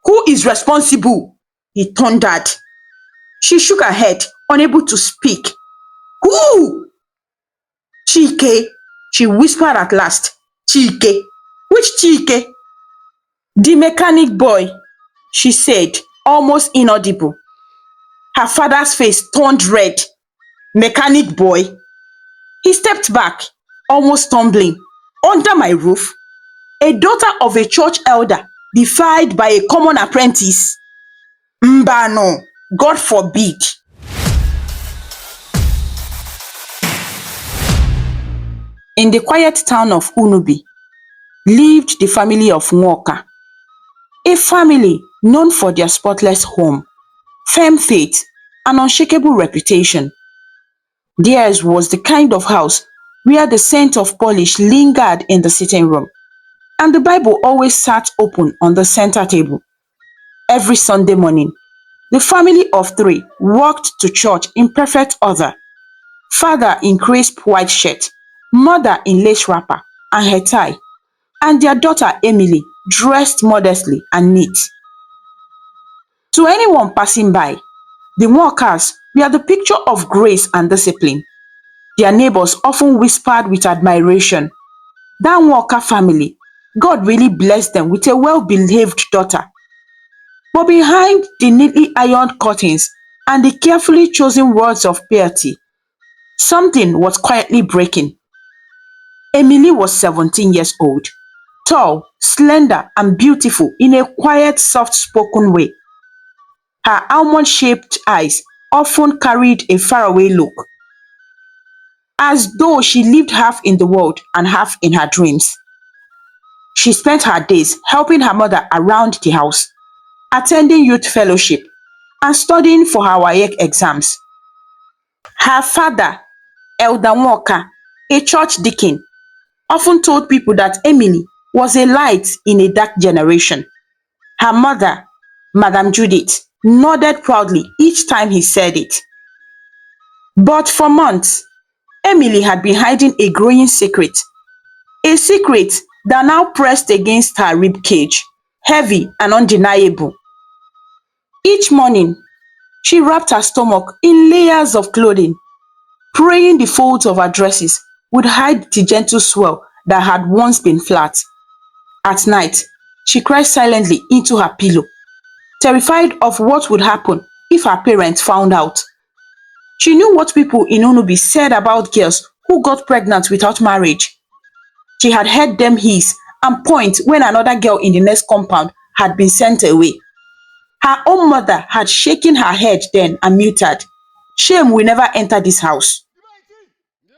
Who is responsible? He thundered. She shook her head, unable to speak. Who? Chike, she whispered at last. Chike? Which Chike? The mechanic boy, she said, almost inaudible. Her father's face turned red. Mechanic boy? He stepped back, almost stumbling. Under my roof? A daughter of a church elder defied by a common apprentice? Mbano, God forbid. In the quiet town of Unubi lived the family of Nwoka, a family known for their spotless home, firm faith, and unshakable reputation. Theirs was the kind of house where the scent of polish lingered in the sitting room, and the Bible always sat open on the center table. Every Sunday morning, the family of three walked to church in perfect order. Father in crisp white shirt, mother in lace wrapper and hair tie, and their daughter Emily dressed modestly and neat. To anyone passing by, the Walkers were the picture of grace and discipline. Their neighbors often whispered with admiration, "That Walker family, God really blessed them with a well-behaved daughter." But behind the neatly ironed curtains and the carefully chosen words of piety, something was quietly breaking. Emily was 17 years old, tall, slender, and beautiful in a quiet, soft-spoken way. Her almond-shaped eyes often carried a faraway look, as though she lived half in the world and half in her dreams. She spent her days helping her mother around the house, attending youth fellowship, and studying for her WAEC exams. Her father, Elder Walker, a church deacon, often told people that Emily was a light in a dark generation. Her mother, Madam Judith, nodded proudly each time he said it. But for months, Emily had been hiding a secret that now pressed against her ribcage, heavy and undeniable. Each morning, she wrapped her stomach in layers of clothing, praying the folds of her dresses would hide the gentle swell that had once been flat. At night, she cried silently into her pillow, terrified of what would happen if her parents found out. She knew what people in Unubi said about girls who got pregnant without marriage. She had heard them hiss and point when another girl in the next compound had been sent away. Her own mother had shaken her head then and muttered, "Shame will never enter this house."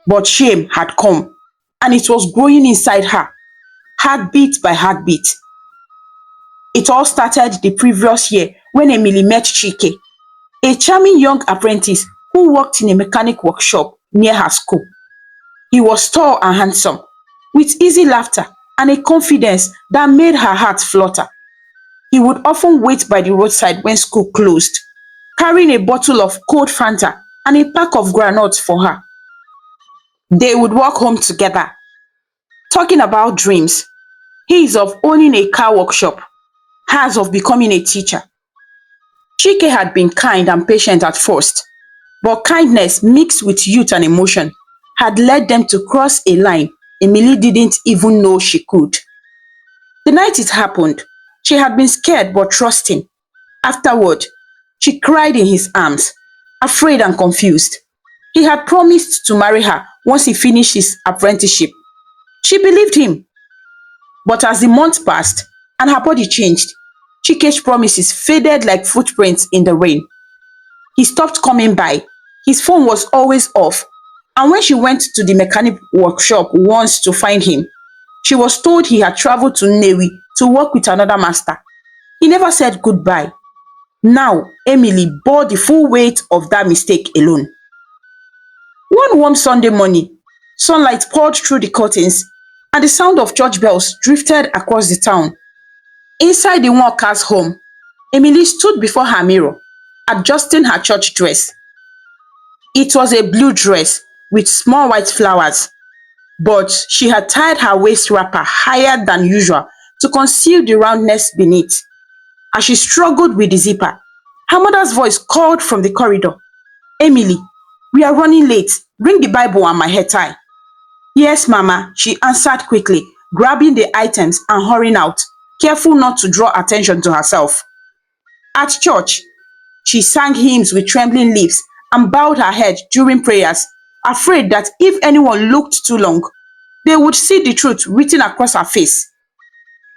But shame had come, and it was growing inside her, heartbeat by heartbeat. It all started the previous year when Emily met Chike, a charming young apprentice who worked in a mechanic workshop near her school. He was tall and handsome, with easy laughter and a confidence that made her heart flutter. He would often wait by the roadside when school closed, carrying a bottle of cold Fanta and a pack of granules for her. They would walk home together, talking about dreams, his of owning a car workshop, hers of becoming a teacher. Chike had been kind and patient at first, but kindness mixed with youth and emotion had led them to cross a line Emily didn't even know she could. The night it happened, she had been scared but trusting. Afterward, she cried in his arms, afraid and confused. He had promised to marry her once he finished his apprenticeship. She believed him. But as the months passed and her body changed, Chike's promises faded like footprints in the rain. He stopped coming by. His phone was always off. And when she went to the mechanic workshop once to find him, she was told he had traveled to Newi to work with another master. He never said goodbye. Now, Emily bore the full weight of that mistake alone. One warm Sunday morning, sunlight poured through the curtains and the sound of church bells drifted across the town. Inside the Walker's home, Emily stood before her mirror, adjusting her church dress. It was a blue dress with small white flowers, but she had tied her waist wrapper higher than usual to conceal the roundness beneath. As she struggled with the zipper, her mother's voice called from the corridor, Emily, we are running late. Bring the Bible and my hair tie. Yes, Mama, she answered quickly, grabbing the items and hurrying out, careful not to draw attention to herself. At church, she sang hymns with trembling lips and bowed her head during prayers, afraid that if anyone looked too long, they would see the truth written across her face.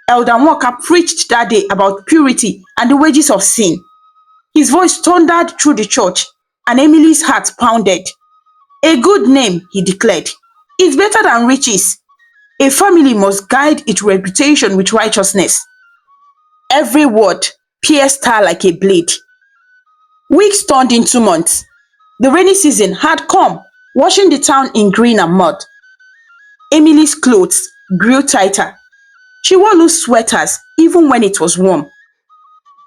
Elder Walker preached that day about purity and the wages of sin. His voice thundered through the church, and Emily's heart pounded. A good name, he declared, is better than riches. A family must guide its reputation with righteousness. Every word pierced her like a blade. Weeks turned into months. The rainy season had come, washing the town in green and mud. Emily's clothes grew tighter. She wore loose sweaters even when it was warm.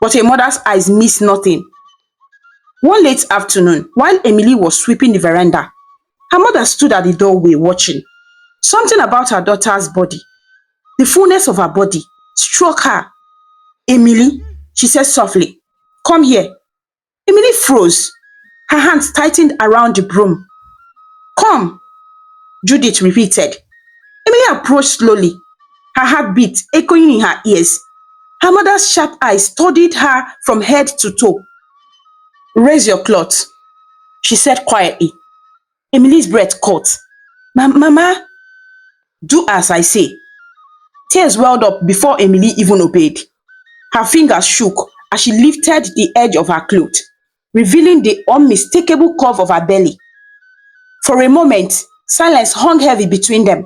But her mother's eyes missed nothing. One late afternoon, while Emily was sweeping the veranda, her mother stood at the doorway watching. Something about her daughter's body, the fullness of her body, struck her. Emily, she said softly, come here. Emily froze. Her hands tightened around the broom. Come, Judith repeated. Emily approached slowly, her heartbeat echoing in her ears. Her mother's sharp eyes studied her from head to toe. Raise your cloth, she said quietly. Emily's breath caught. Mama, do as I say. Tears welled up before Emily even obeyed. Her fingers shook as she lifted the edge of her cloth, revealing the unmistakable curve of her belly. For a moment, silence hung heavy between them.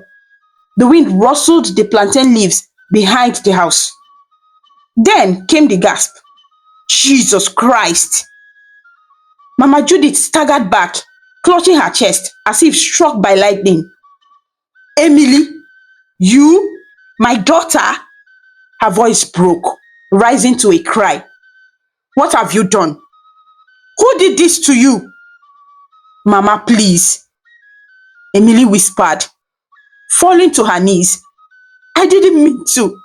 The wind rustled the plantain leaves behind the house. Then came the gasp. Jesus Christ! Mama Judith staggered back, clutching her chest as if struck by lightning. Emily, you? My daughter? Her voice broke, rising to a cry. What have you done? Who did this to you? Mama, please, Emily whispered, falling to her knees. I didn't mean to.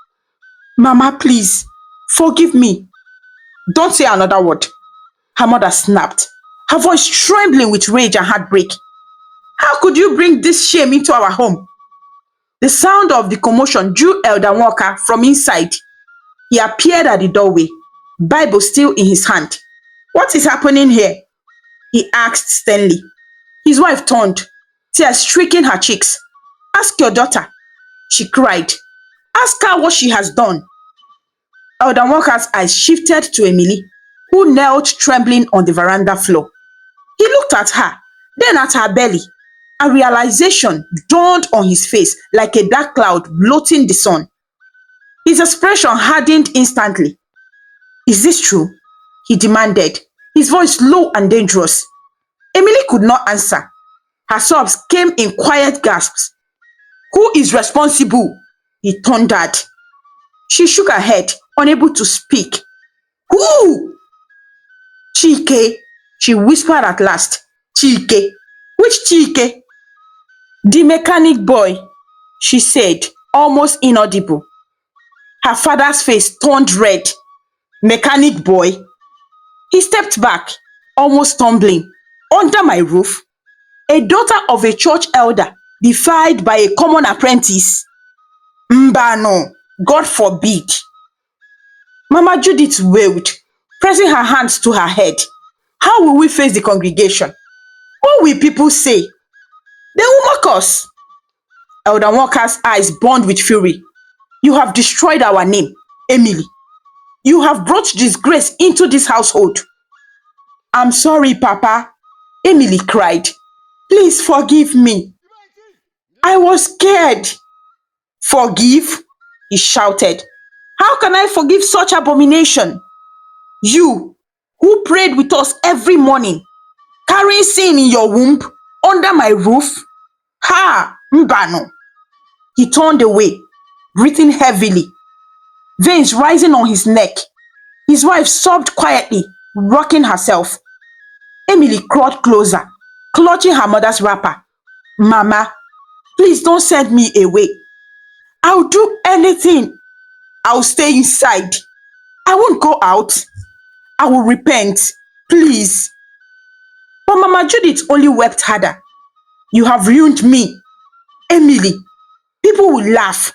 Mama, please, forgive me. Don't say another word, her mother snapped, her voice trembling with rage and heartbreak. How could you bring this shame into our home? The sound of the commotion drew Elder Walker from inside. He appeared at the doorway, Bible still in his hand. What is happening here? He asked sternly. His wife turned, tears streaking her cheeks. Ask your daughter, she cried. Ask her what she has done. Elder Walker's eyes shifted to Emily, who knelt trembling on the veranda floor. He looked at her, then at her belly, and realization dawned on his face like a dark cloud blotting the sun. His expression hardened instantly. Is this true? He demanded, his voice low and dangerous. Emily could not answer. Her sobs came in quiet gasps. Who is responsible? He thundered. She shook her head, unable to speak. Who? Chike, she whispered at last. Chike? Which Chike? The mechanic boy, she said, almost inaudible. Her father's face turned red. Mechanic boy? He stepped back, almost stumbling. Under my roof? A daughter of a church elder defied by a common apprentice? Mbano, God forbid. Mama Judith wailed, pressing her hands to her head. How will we face the congregation? What will people say? They will mock us. Elder Walker's eyes burned with fury. You have destroyed our name, Emily. You have brought disgrace into this household. I'm sorry, Papa, Emily cried. Please forgive me. I was scared. Forgive? He shouted. How can I forgive such abomination? You, who prayed with us every morning, carrying sin in your womb, under my roof? Ha, Mbano. He turned away, breathing heavily, veins rising on his neck. His wife sobbed quietly, rocking herself. Emily crawled closer, clutching her mother's wrapper. Mama, please don't send me away. I'll do anything. I'll stay inside. I won't go out. I will repent. Please. But Mama Judith only wept harder. You have ruined me. Emily, people will laugh.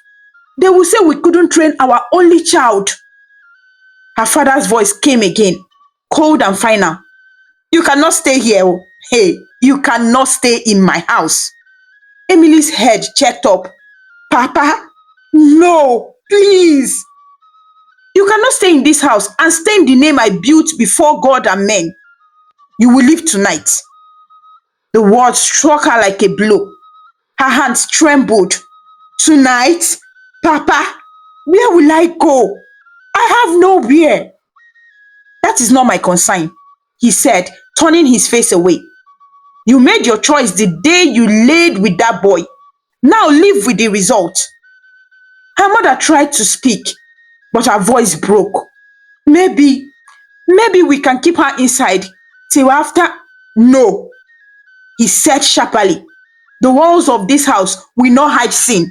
They will say we couldn't train our only child. Her father's voice came again, cold and final. You cannot stay here. Oh. Hey, you cannot stay in my house. Emily's head checked up. Papa, no, please. You cannot stay in this house and stain the name I built before God and men. You will leave tonight. The words struck her like a blow. Her hands trembled. Tonight? Papa, where will I go? I have nowhere. That is not my concern, he said, turning his face away. You made your choice the day you laid with that boy. Now live with the result. Her mother tried to speak, but her voice broke. Maybe we can keep her inside till after. No, he said sharply. The walls of this house will not hide sin.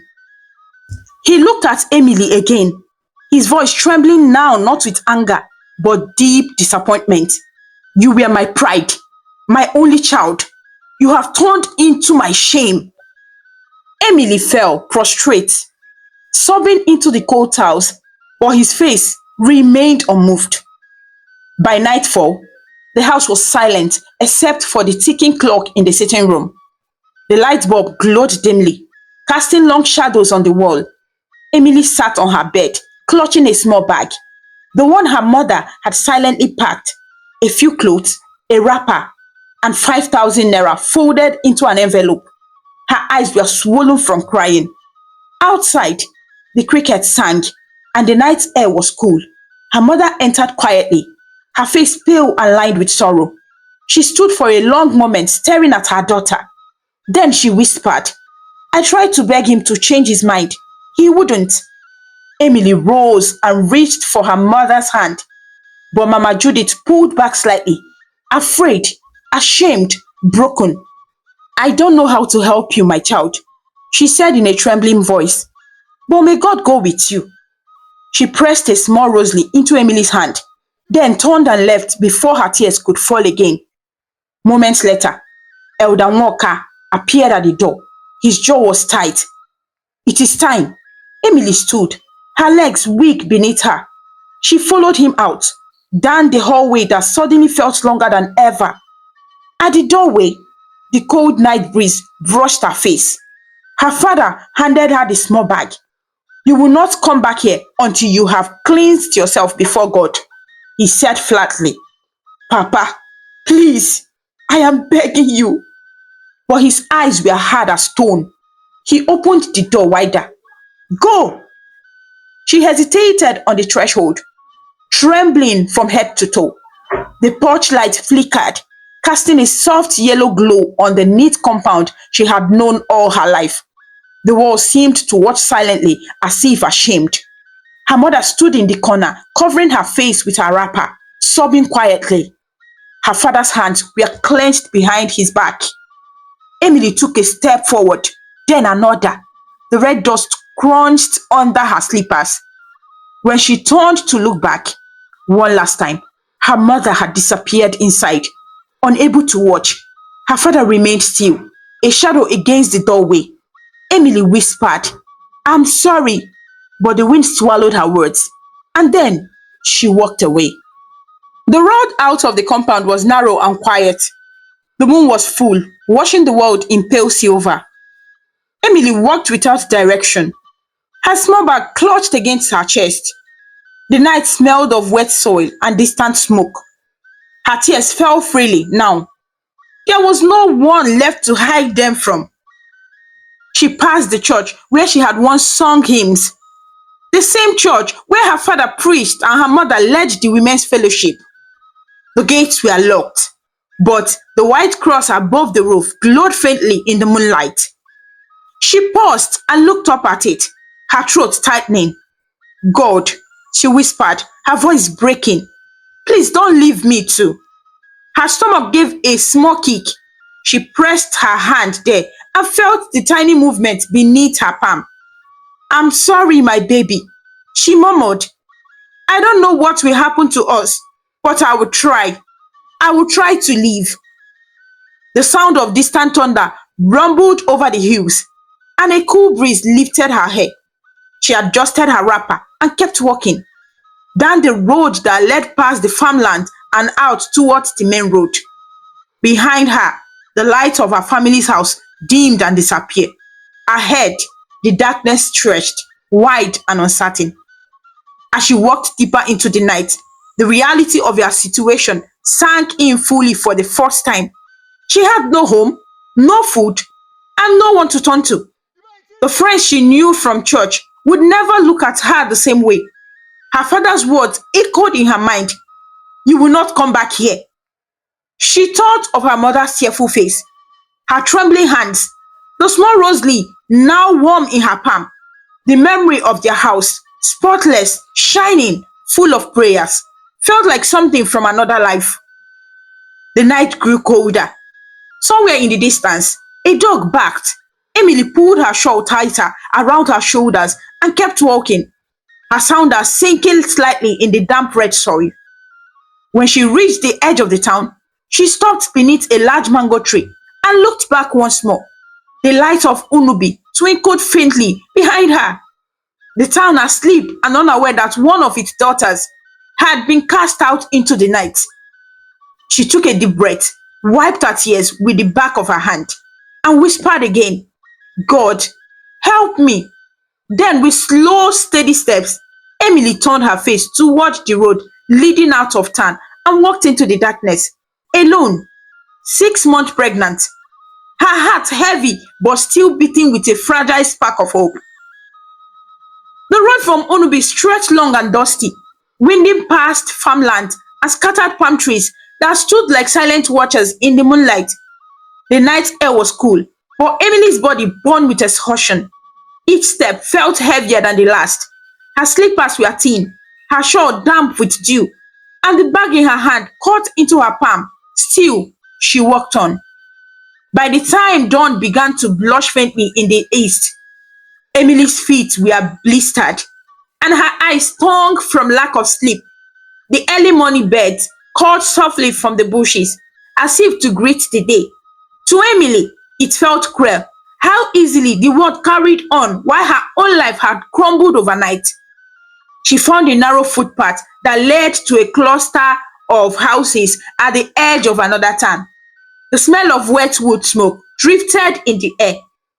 He looked at Emily again, his voice trembling now not with anger, but deep disappointment. You were my pride, my only child. You have turned into my shame. Emily fell prostrate, sobbing into the cold towels, but his face remained unmoved. By nightfall, the house was silent except for the ticking clock in the sitting room. The light bulb glowed dimly, casting long shadows on the wall. Emily sat on her bed, clutching a small bag, the one her mother had silently packed, a few clothes, a wrapper, and 5,000 naira folded into an envelope. Her eyes were swollen from crying. Outside, the crickets sang, and the night air was cool. Her mother entered quietly, her face pale and lined with sorrow. She stood for a long moment staring at her daughter. Then she whispered, I tried to beg him to change his mind. He wouldn't. Emily rose and reached for her mother's hand, but Mama Judith pulled back slightly, afraid, ashamed, broken. I don't know how to help you, my child, she said in a trembling voice, but may God go with you. She pressed a small rosary into Emily's hand, then turned and left before her tears could fall again. Moments later, Elder Walker appeared at the door. His jaw was tight. It is time. Emily stood, her legs weak beneath her. She followed him out, down the hallway that suddenly felt longer than ever. At the doorway, the cold night breeze brushed her face. Her father handed her the small bag. You will not come back here until you have cleansed yourself before God, he said flatly. Papa, please, I am begging you. But his eyes were hard as stone. He opened the door wider. Go! She hesitated on the threshold, trembling from head to toe. The porch light flickered, casting a soft yellow glow on the neat compound she had known all her life. The walls seemed to watch silently, as if ashamed. Her mother stood in the corner, covering her face with her wrapper, sobbing quietly. Her father's hands were clenched behind his back. Emily took a step forward, then another. The red dust crunched under her slippers. When she turned to look back, one last time, her mother had disappeared inside. Unable to watch, her father remained still, a shadow against the doorway. Emily whispered, I'm sorry, but the wind swallowed her words. And then she walked away. The road out of the compound was narrow and quiet. The moon was full, washing the world in pale silver. Emily walked without direction, her small bag clutched against her chest. The night smelled of wet soil and distant smoke. Her tears fell freely now. There was no one left to hide them from. She passed the church where she had once sung hymns, the same church where her father preached and her mother led the women's fellowship. The gates were locked, but the white cross above the roof glowed faintly in the moonlight. She paused and looked up at it, her throat tightening. God, she whispered, her voice breaking. Please don't leave me too. Her stomach gave a small kick. She pressed her hand there and felt the tiny movement beneath her palm. I'm sorry, my baby, she murmured. I don't know what will happen to us, but I will try. I will try to live. The sound of distant thunder rumbled over the hills, and a cool breeze lifted her hair. She adjusted her wrapper and kept walking down the road that led past the farmland and out towards the main road. Behind her, the light of her family's house dimmed and disappeared. Ahead, the darkness stretched, wide and uncertain. As she walked deeper into the night, the reality of her situation sank in fully for the first time. She had no home, no food, and no one to turn to. The friends she knew from church would never look at her the same way. Her father's words echoed in her mind. You will not come back here. She thought of her mother's tearful face, her trembling hands, the small rose leaf now warm in her palm, the memory of their house, spotless, shining, full of prayers, felt like something from another life. The night grew colder. Somewhere in the distance, a dog barked. Emily pulled her shawl tighter around her shoulders and kept walking, her sounder sinking slightly in the damp red soil. When she reached the edge of the town, she stopped beneath a large mango tree and looked back once more. The light of Unubi twinkled faintly behind her. The town asleep and unaware that one of its daughters had been cast out into the night. She took a deep breath, wiped her tears with the back of her hand, and whispered again, God, help me. Then, with slow, steady steps, Emily turned her face toward the road leading out of town and walked into the darkness, alone, 6 months pregnant, her heart heavy but still beating with a fragile spark of hope. The road from Onubi stretched long and dusty, winding past farmland and scattered palm trees that stood like silent watchers in the moonlight. The night air was cool, but Emily's body burned with exhaustion. Each step felt heavier than the last. Her slippers were thin, her shawl damp with dew, and the bag in her hand caught into her palm. Still, she walked on. By the time dawn began to blush faintly in the east, Emily's feet were blistered, and her eyes stung from lack of sleep. The early morning birds called softly from the bushes, as if to greet the day. To Emily, it felt cruel how easily the world carried on while her own life had crumbled overnight. She found a narrow footpath that led to a cluster of houses at the edge of another town. The smell of wet wood smoke drifted in the air.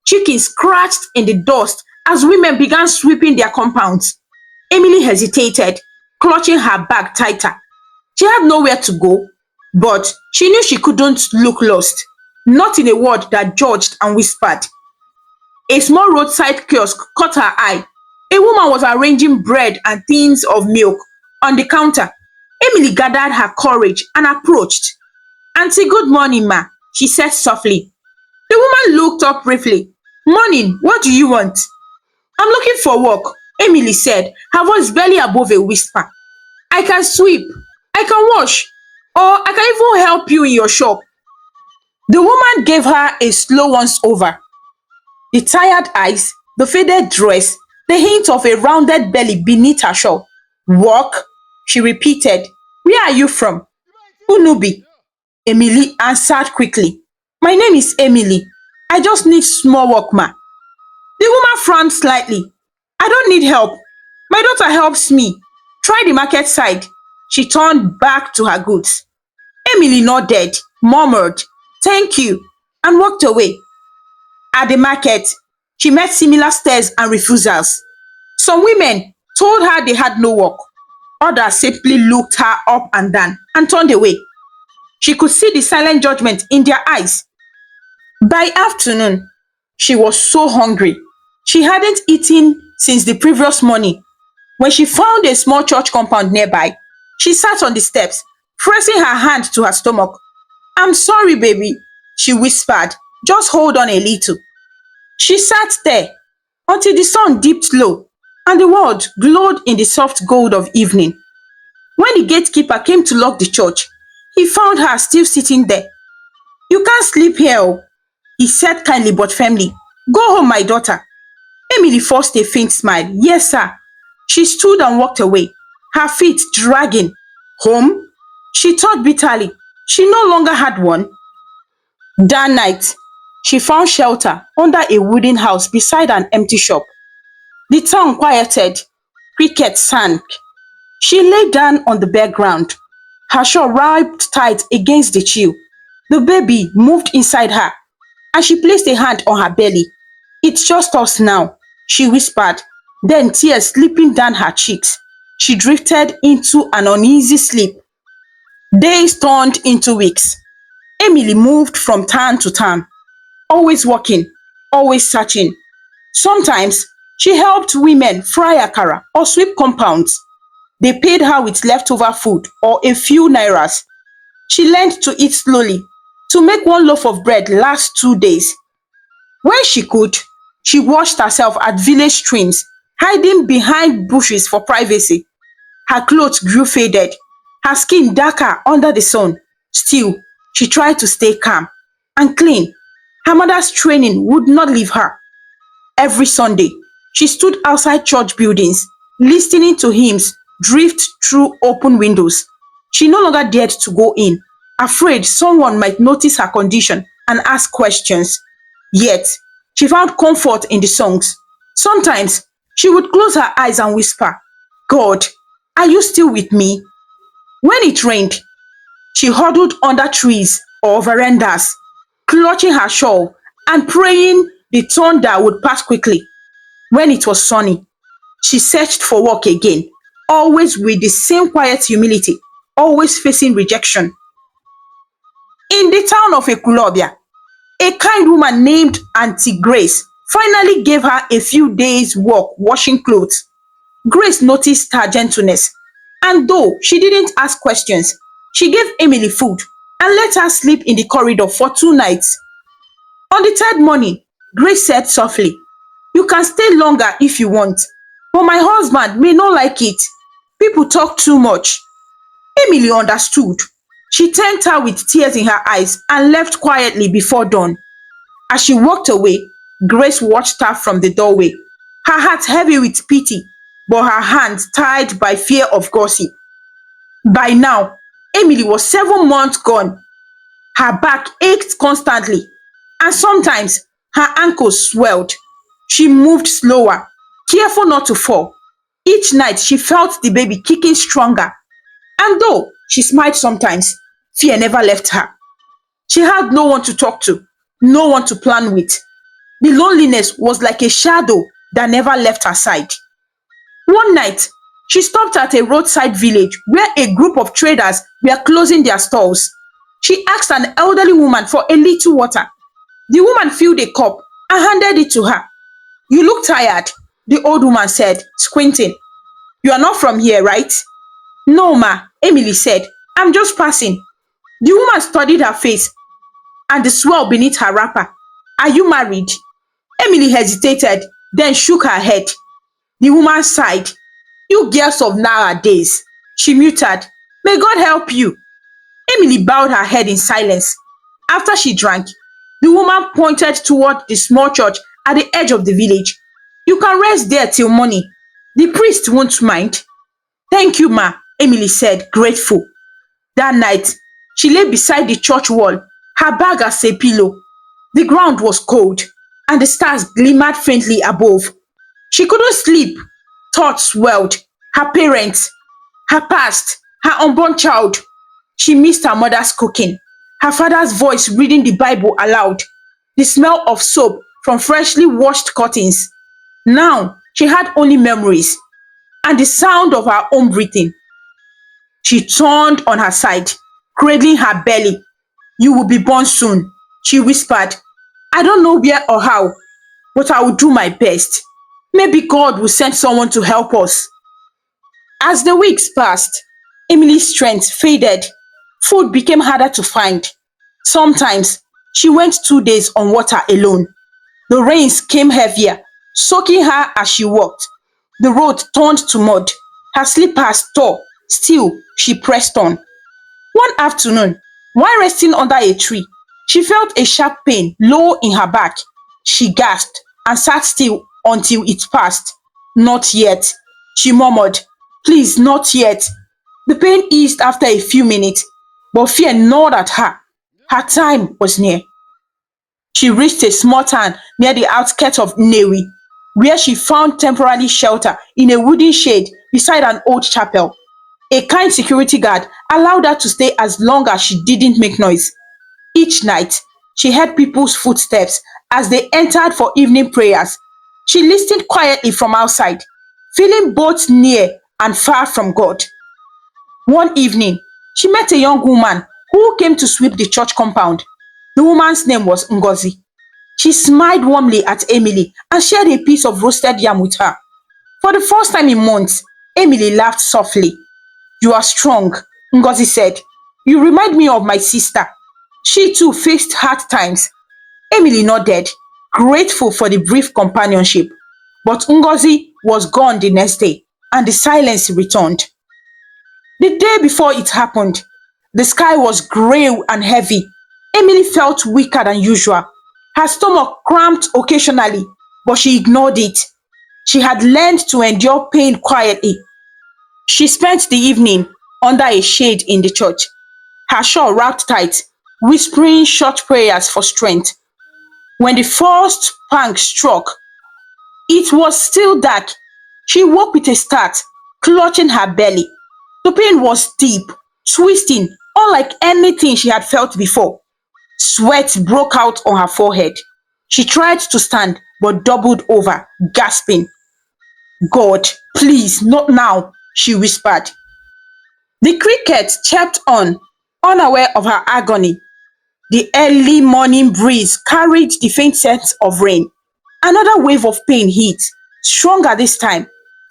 Chickens scratched in the dust as women began sweeping their compounds. Emily hesitated, clutching her bag tighter. She had nowhere to go, but she knew she couldn't look lost, not in a world that judged and whispered. A small roadside kiosk caught her eye. A woman was arranging bread and tins of milk on the counter. Emily gathered her courage and approached. Auntie, good morning, ma, she said softly. The woman looked up briefly. Morning, what do you want? I'm looking for work, Emily said, her voice barely above a whisper. I can sweep, I can wash, or I can even help you in your shop. The woman gave her a slow once over. The tired eyes, the faded dress, the hint of a rounded belly beneath her shawl. Work? She repeated. Where are you from? Unubi. Emily answered quickly. My name is Emily. I just need small work, ma. The woman frowned slightly. I don't need help. My daughter helps me. Try the market side. She turned back to her goods. Emily nodded, murmured, thank you, and walked away. At the market, she met similar stares and refusals. Some women told her they had no work. Others simply looked her up and down and turned away. She could see the silent judgment in their eyes. By afternoon, she was so hungry. She hadn't eaten since the previous morning. When she found a small church compound nearby, she sat on the steps, pressing her hand to her stomach. I'm sorry, baby, she whispered. Just hold on a little. She sat there until the sun dipped low and the world glowed in the soft gold of evening. When the gatekeeper came to lock the church, he found her still sitting there. You can't sleep here, oh, he said kindly but firmly. Go home, my daughter. Emily forced a faint smile. Yes, sir. She stood and walked away. her feet dragging. Home? She thought bitterly. She no longer had one. That night, she found shelter under a wooden house beside an empty shop. The town quieted. Crickets sang. She lay down on the bare ground, her shawl wrapped tight against the chill. The baby moved inside her, and she placed a hand on her belly. It's just us now, she whispered, then tears slipping down her cheeks. She drifted into an uneasy sleep. Days turned into weeks. Emily moved from town to town, always working, always searching. Sometimes she helped women fry akara or sweep compounds. They paid her with leftover food or a few nairas. She learned to eat slowly, to make one loaf of bread last 2 days. When she could, she washed herself at village streams, hiding behind bushes for privacy. Her clothes grew faded, her skin darker under the sun. Still, she tried to stay calm and clean. Her mother's training would not leave her. Every Sunday, she stood outside church buildings, listening to hymns drift through open windows. She no longer dared to go in, afraid someone might notice her condition and ask questions. Yet, she found comfort in the songs. Sometimes, she would close her eyes and whisper, God, are you still with me? When it rained, she huddled under trees or verandas, clutching her shawl and praying the thunder would pass quickly. When it was sunny, she searched for work again, always with the same quiet humility, always facing rejection. In the town of Ekulobia, a kind woman named Auntie Grace finally gave her a few days' work washing clothes. Grace noticed her gentleness, and though she didn't ask questions, she gave Emily food and let her sleep in the corridor for 2 nights. On the third morning, Grace said softly, you can stay longer if you want, but my husband may not like it. People talk too much. Emily understood. She thanked her with tears in her eyes and left quietly before dawn. As she walked away, Grace watched her from the doorway, her heart heavy with pity, but her hands tied by fear of gossip. By now, Emily was 7 months gone. Her back ached constantly, and sometimes her ankles swelled. She moved slower, careful not to fall. Each night she felt the baby kicking stronger, and though she smiled sometimes, fear never left her. She had no one to talk to, no one to plan with. The loneliness was like a shadow that never left her side. One night, she stopped at a roadside village where a group of traders were closing their stalls. She asked an elderly woman for a little water. The woman filled a cup and handed it to her. You look tired, the old woman said, squinting. You are not from here, right? No, ma, Emily said. I'm just passing. The woman studied her face and the swell beneath her wrapper. Are you married? Emily hesitated, then shook her head. The woman sighed. You girls of nowadays, she muttered. May God help you. Emily bowed her head in silence. After she drank, the woman pointed toward the small church at the edge of the village. You can rest there till morning. The priest won't mind. Thank you, ma, Emily said, grateful. That night, she lay beside the church wall, her bag as a pillow. The ground was cold, and the stars glimmered faintly above. She couldn't sleep. Thoughts swelled. Her parents, her past, her unborn child. She missed her mother's cooking, her father's voice reading the Bible aloud, the smell of soap from freshly washed curtains. Now she had only memories and the sound of her own breathing. She turned on her side, cradling her belly. You will be born soon, she whispered. I don't know where or how, but I will do my best. Maybe God will send someone to help us. As the weeks passed, Emily's strength faded. Food became harder to find. Sometimes she went 2 days on water alone. The rains came heavier, soaking her as she walked. The road turned to mud. Her slippers tore. Still, she pressed on. One afternoon, while resting under a tree, she felt a sharp pain low in her back. She gasped and sat still until it passed. Not yet, she murmured. Please, not yet. The pain eased after a few minutes, but fear gnawed at her. Her time was near. She reached a small town near the outskirts of Newi, where she found temporary shelter in a wooden shade beside an old chapel. A kind security guard allowed her to stay as long as she didn't make noise. Each night, she heard people's footsteps as they entered for evening prayers. She listened quietly from outside, feeling both near and far from God. One evening, she met a young woman who came to sweep the church compound. The woman's name was Ngozi. She smiled warmly at Emily and shared a piece of roasted yam with her. For the first time in months, Emily laughed softly. You are strong, Ngozi said. You remind me of my sister. She too faced hard times. Emily nodded, grateful for the brief companionship. But Ngozi was gone the next day, and the silence returned. The day before it happened, the sky was grey and heavy. Emily felt weaker than usual. Her stomach cramped occasionally, but she ignored it. She had learned to endure pain quietly. She spent the evening under a shade in the church, her shawl wrapped tight, whispering short prayers for strength. When the first pang struck, it was still dark. She woke with a start, clutching her belly. The pain was deep, twisting, unlike anything she had felt before. Sweat broke out on her forehead. She tried to stand, but doubled over, gasping. God, please, not now, she whispered. The cricket chirped on, unaware of her agony. The early morning breeze carried the faint scent of rain. Another wave of pain hit, stronger this time,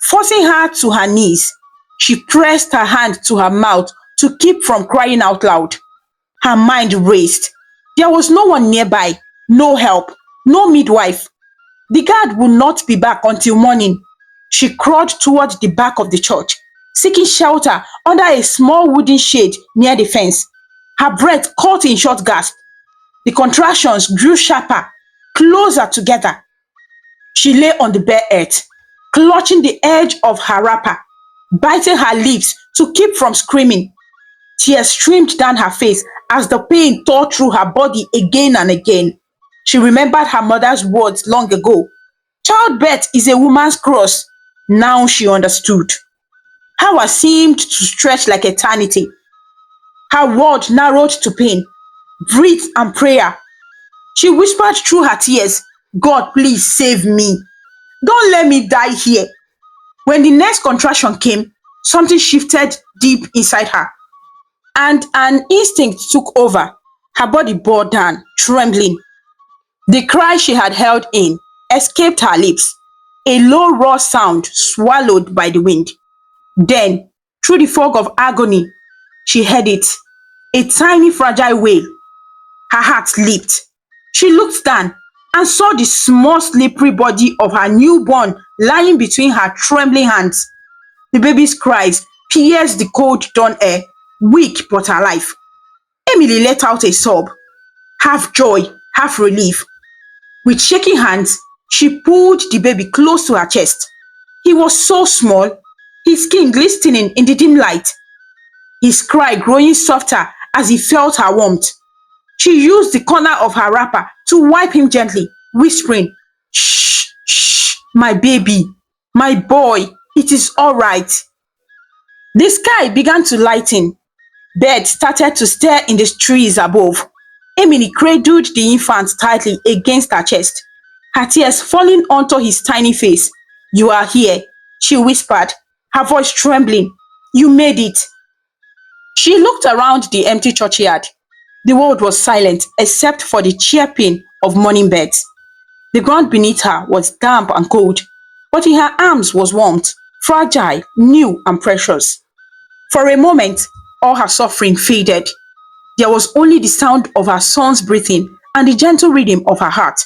forcing her to her knees. She pressed her hand to her mouth to keep from crying out loud. Her mind raced. There was no one nearby, no help, no midwife. The guard would not be back until morning. She crawled toward the back of the church, seeking shelter under a small wooden shade near the fence. Her breath caught in short gasps. The contractions grew sharper, closer together. She lay on the bare earth, clutching the edge of her wrapper, biting her lips to keep from screaming. Tears streamed down her face as the pain tore through her body again and again. She remembered her mother's words long ago. Childbirth is a woman's cross. Now she understood. Hours seemed to stretch like eternity. Her world narrowed to pain, breath, and prayer. She whispered through her tears, God, please save me. Don't let me die here. When the next contraction came, something shifted deep inside her, and an instinct took over. Her body bore down, trembling. The cry she had held in escaped her lips, a low, raw sound swallowed by the wind. Then, through the fog of agony, she heard it, a tiny, fragile wail. Her heart leaped. She looked down and saw the small, slippery body of her newborn lying between her trembling hands. The baby's cries pierced the cold dawn air, weak but alive. Emily let out a sob, half joy, half relief. With shaking hands, she pulled the baby close to her chest. He was so small, his skin glistening in the dim light, his cry growing softer as he felt her warmth. She used the corner of her wrapper to wipe him gently, whispering, Shh, shh, my baby, my boy, it is all right. The sky began to lighten. Birds started to stir in the trees above. Emily cradled the infant tightly against her chest, her tears falling onto his tiny face. You are here, she whispered, her voice trembling. You made it. She looked around the empty churchyard. The world was silent except for the chirping of morning birds. The ground beneath her was damp and cold, but in her arms was warmth, fragile, new, and precious. For a moment, all her suffering faded. There was only the sound of her son's breathing and the gentle rhythm of her heart.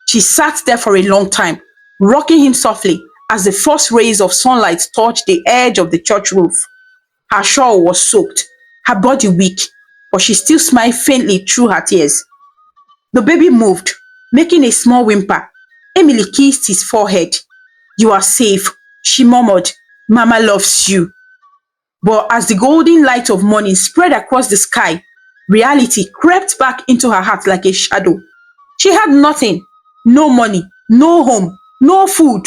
She sat there for a long time, rocking him softly as the first rays of sunlight touched the edge of the church roof. Her shawl was soaked, her body weak, but she still smiled faintly through her tears. The baby moved, making a small whimper. Emily kissed his forehead. You are safe, she murmured. Mama loves you. But as the golden light of morning spread across the sky, reality crept back into her heart like a shadow. She had nothing, no money, no home, no food.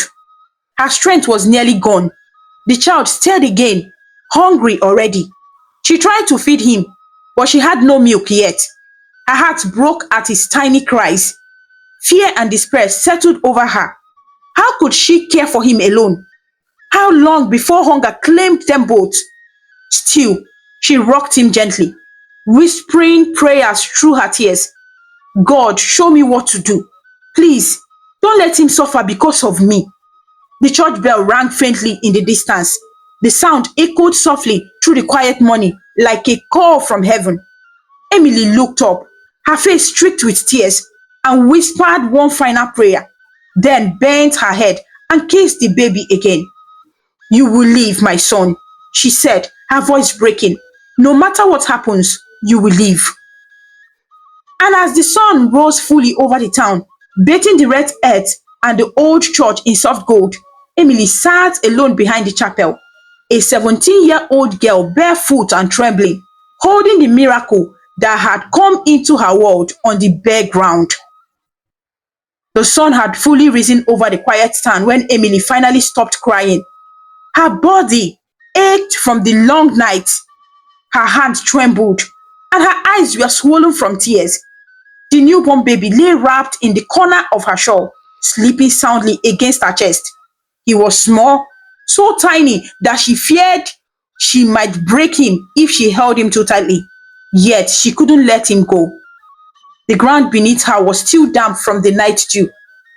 Her strength was nearly gone. The child stared again, hungry already. She tried to feed him, but she had no milk yet. Her heart broke at his tiny cries. Fear and despair settled over her. How could she care for him alone? How long before hunger claimed them both? Still, she rocked him gently, whispering prayers through her tears. God, show me what to do. Please, don't let him suffer because of me. The church bell rang faintly in the distance. The sound echoed softly through the quiet morning like a call from heaven. Emily looked up, her face streaked with tears, and whispered one final prayer, then bent her head and kissed the baby again. You will live, my son, she said, her voice breaking. No matter what happens, you will live. And as the sun rose fully over the town, bathing the red earth and the old church in soft gold, Emily sat alone behind the chapel, a 17-year-old girl barefoot and trembling, holding the miracle that had come into her world on the bare ground. The sun had fully risen over the quiet town when Emily finally stopped crying. Her body ached from the long night, her hands trembled, and her eyes were swollen from tears. The newborn baby lay wrapped in the corner of her shawl, sleeping soundly against her chest. He was small, so tiny that she feared she might break him if she held him too tightly. Yet she couldn't let him go. The ground beneath her was still damp from the night dew.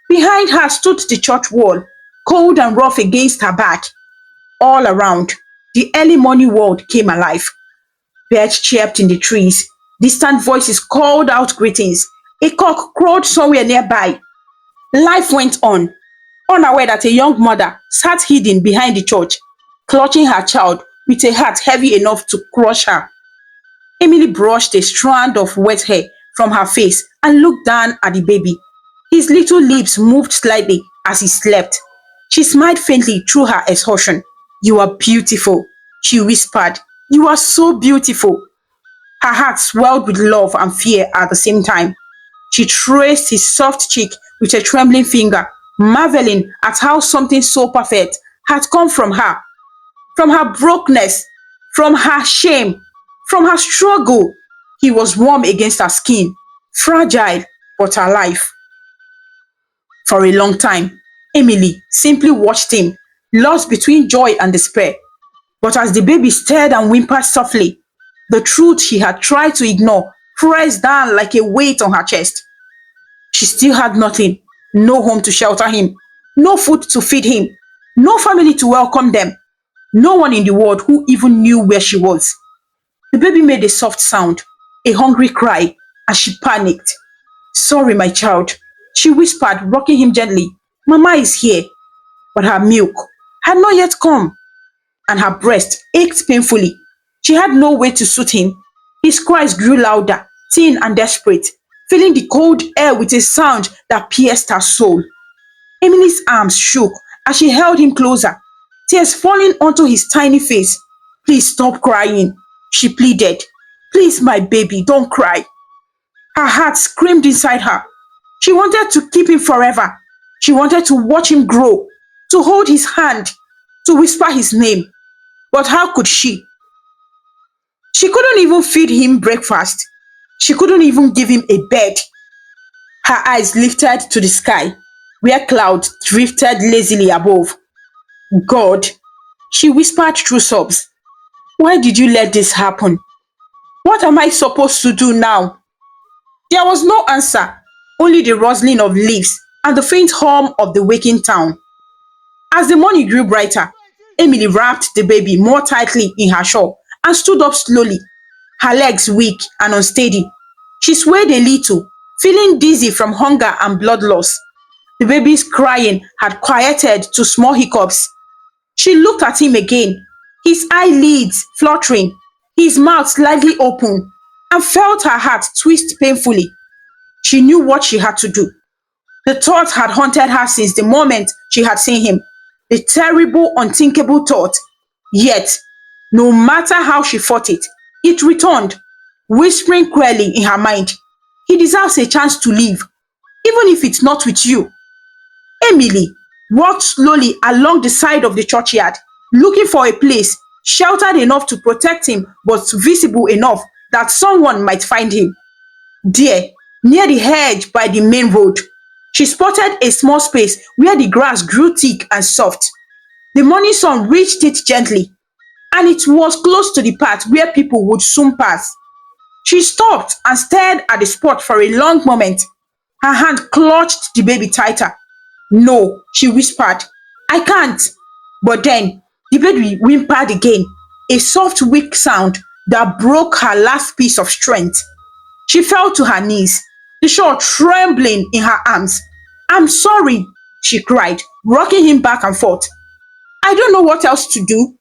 Behind her stood the church wall, cold and rough against her back. All around, the early morning world came alive. Birds chirped in the trees. Distant voices called out greetings. A cock crowed somewhere nearby. Life went on, unaware that a young mother sat hidden behind the church, clutching her child with a heart heavy enough to crush her. Emily brushed a strand of wet hair from her face and looked down at the baby. His little lips moved slightly as he slept. She smiled faintly through her exhaustion. You are beautiful, she whispered. You are so beautiful. Her heart swelled with love and fear at the same time. She traced his soft cheek with a trembling finger, marveling at how something so perfect had come from her brokenness, from her shame, from her struggle. He was warm against her skin, fragile but alive. For a long time, Emily simply watched him, lost between joy and despair. But as the baby stirred and whimpered softly, the truth she had tried to ignore pressed down like a weight on her chest. She still had nothing, no home to shelter him, no food to feed him, no family to welcome them, no one in the world who even knew where she was. The baby made a soft sound, a hungry cry, and she panicked. Sorry, my child, she whispered, rocking him gently. Mama is here. But her milk had not yet come, and her breast ached painfully. She had no way to soothe him. His cries grew louder, thin and desperate, filling the cold air with a sound that pierced her soul. Emily's arms shook as she held him closer, tears falling onto his tiny face. Please stop crying, she pleaded. Please, my baby, don't cry. Her heart screamed inside her. She wanted to keep him forever. She wanted to watch him grow, to hold his hand, to whisper his name. But how could she? She couldn't even feed him breakfast. She couldn't even give him a bed. Her eyes lifted to the sky, where clouds drifted lazily above. God, she whispered through sobs, why did you let this happen? What am I supposed to do now? There was no answer, only the rustling of leaves and the faint hum of the waking town. As the morning grew brighter, Emily wrapped the baby more tightly in her shawl and stood up slowly, her legs weak and unsteady. She swayed a little, feeling dizzy from hunger and blood loss. The baby's crying had quieted to small hiccups. She looked at him again, his eyelids fluttering, his mouth slightly open, and felt her heart twist painfully. She knew what she had to do. The thought had haunted her since the moment she had seen him. the terrible, unthinkable thought. Yet, no matter how she fought it, it returned, whispering clearly in her mind, he deserves a chance to live, even if it's not with you. Emily walked slowly along the side of the churchyard, looking for a place sheltered enough to protect him but visible enough that someone might find him. There, near the hedge by the main road, she spotted a small space where the grass grew thick and soft. The morning sun reached it gently, and it was close to the path where people would soon pass. She stopped and stared at the spot for a long moment. Her hand clutched the baby tighter. No, she whispered, I can't. But then the baby whimpered again, a soft, weak sound that broke her last piece of strength. She fell to her knees, the shawl trembling in her arms. I'm sorry, she cried, rocking him back and forth. I don't know what else to do.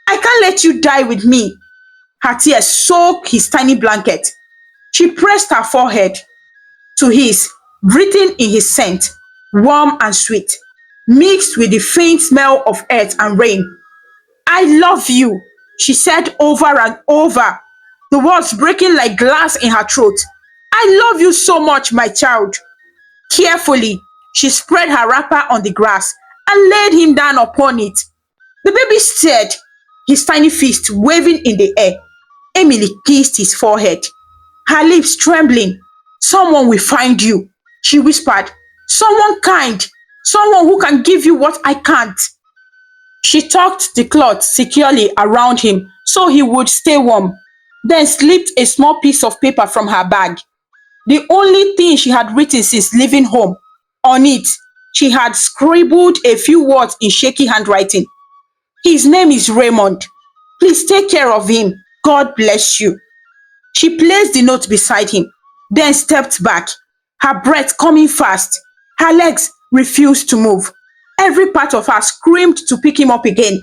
I can't let you die with me. Her tears soaked his tiny blanket. She pressed her forehead to his, breathing in his scent, warm and sweet, mixed with the faint smell of earth and rain. I love you, she said over and over, the words breaking like glass in her throat. I love you so much, my child. Carefully, she spread her wrapper on the grass and laid him down upon it. The baby stared, his tiny fist waving in the air. Emily kissed his forehead, her lips trembling. Someone will find you, she whispered. Someone kind, someone who can give you what I can't. She tucked the cloth securely around him so he would stay warm, then slipped a small piece of paper from her bag, the only thing she had written since leaving home. On it, she had scribbled a few words in shaky handwriting. His name is Raymond. Please take care of him. God bless you. She placed the note beside him, then stepped back, her breath coming fast. Her legs refused to move. Every part of her screamed to pick him up again.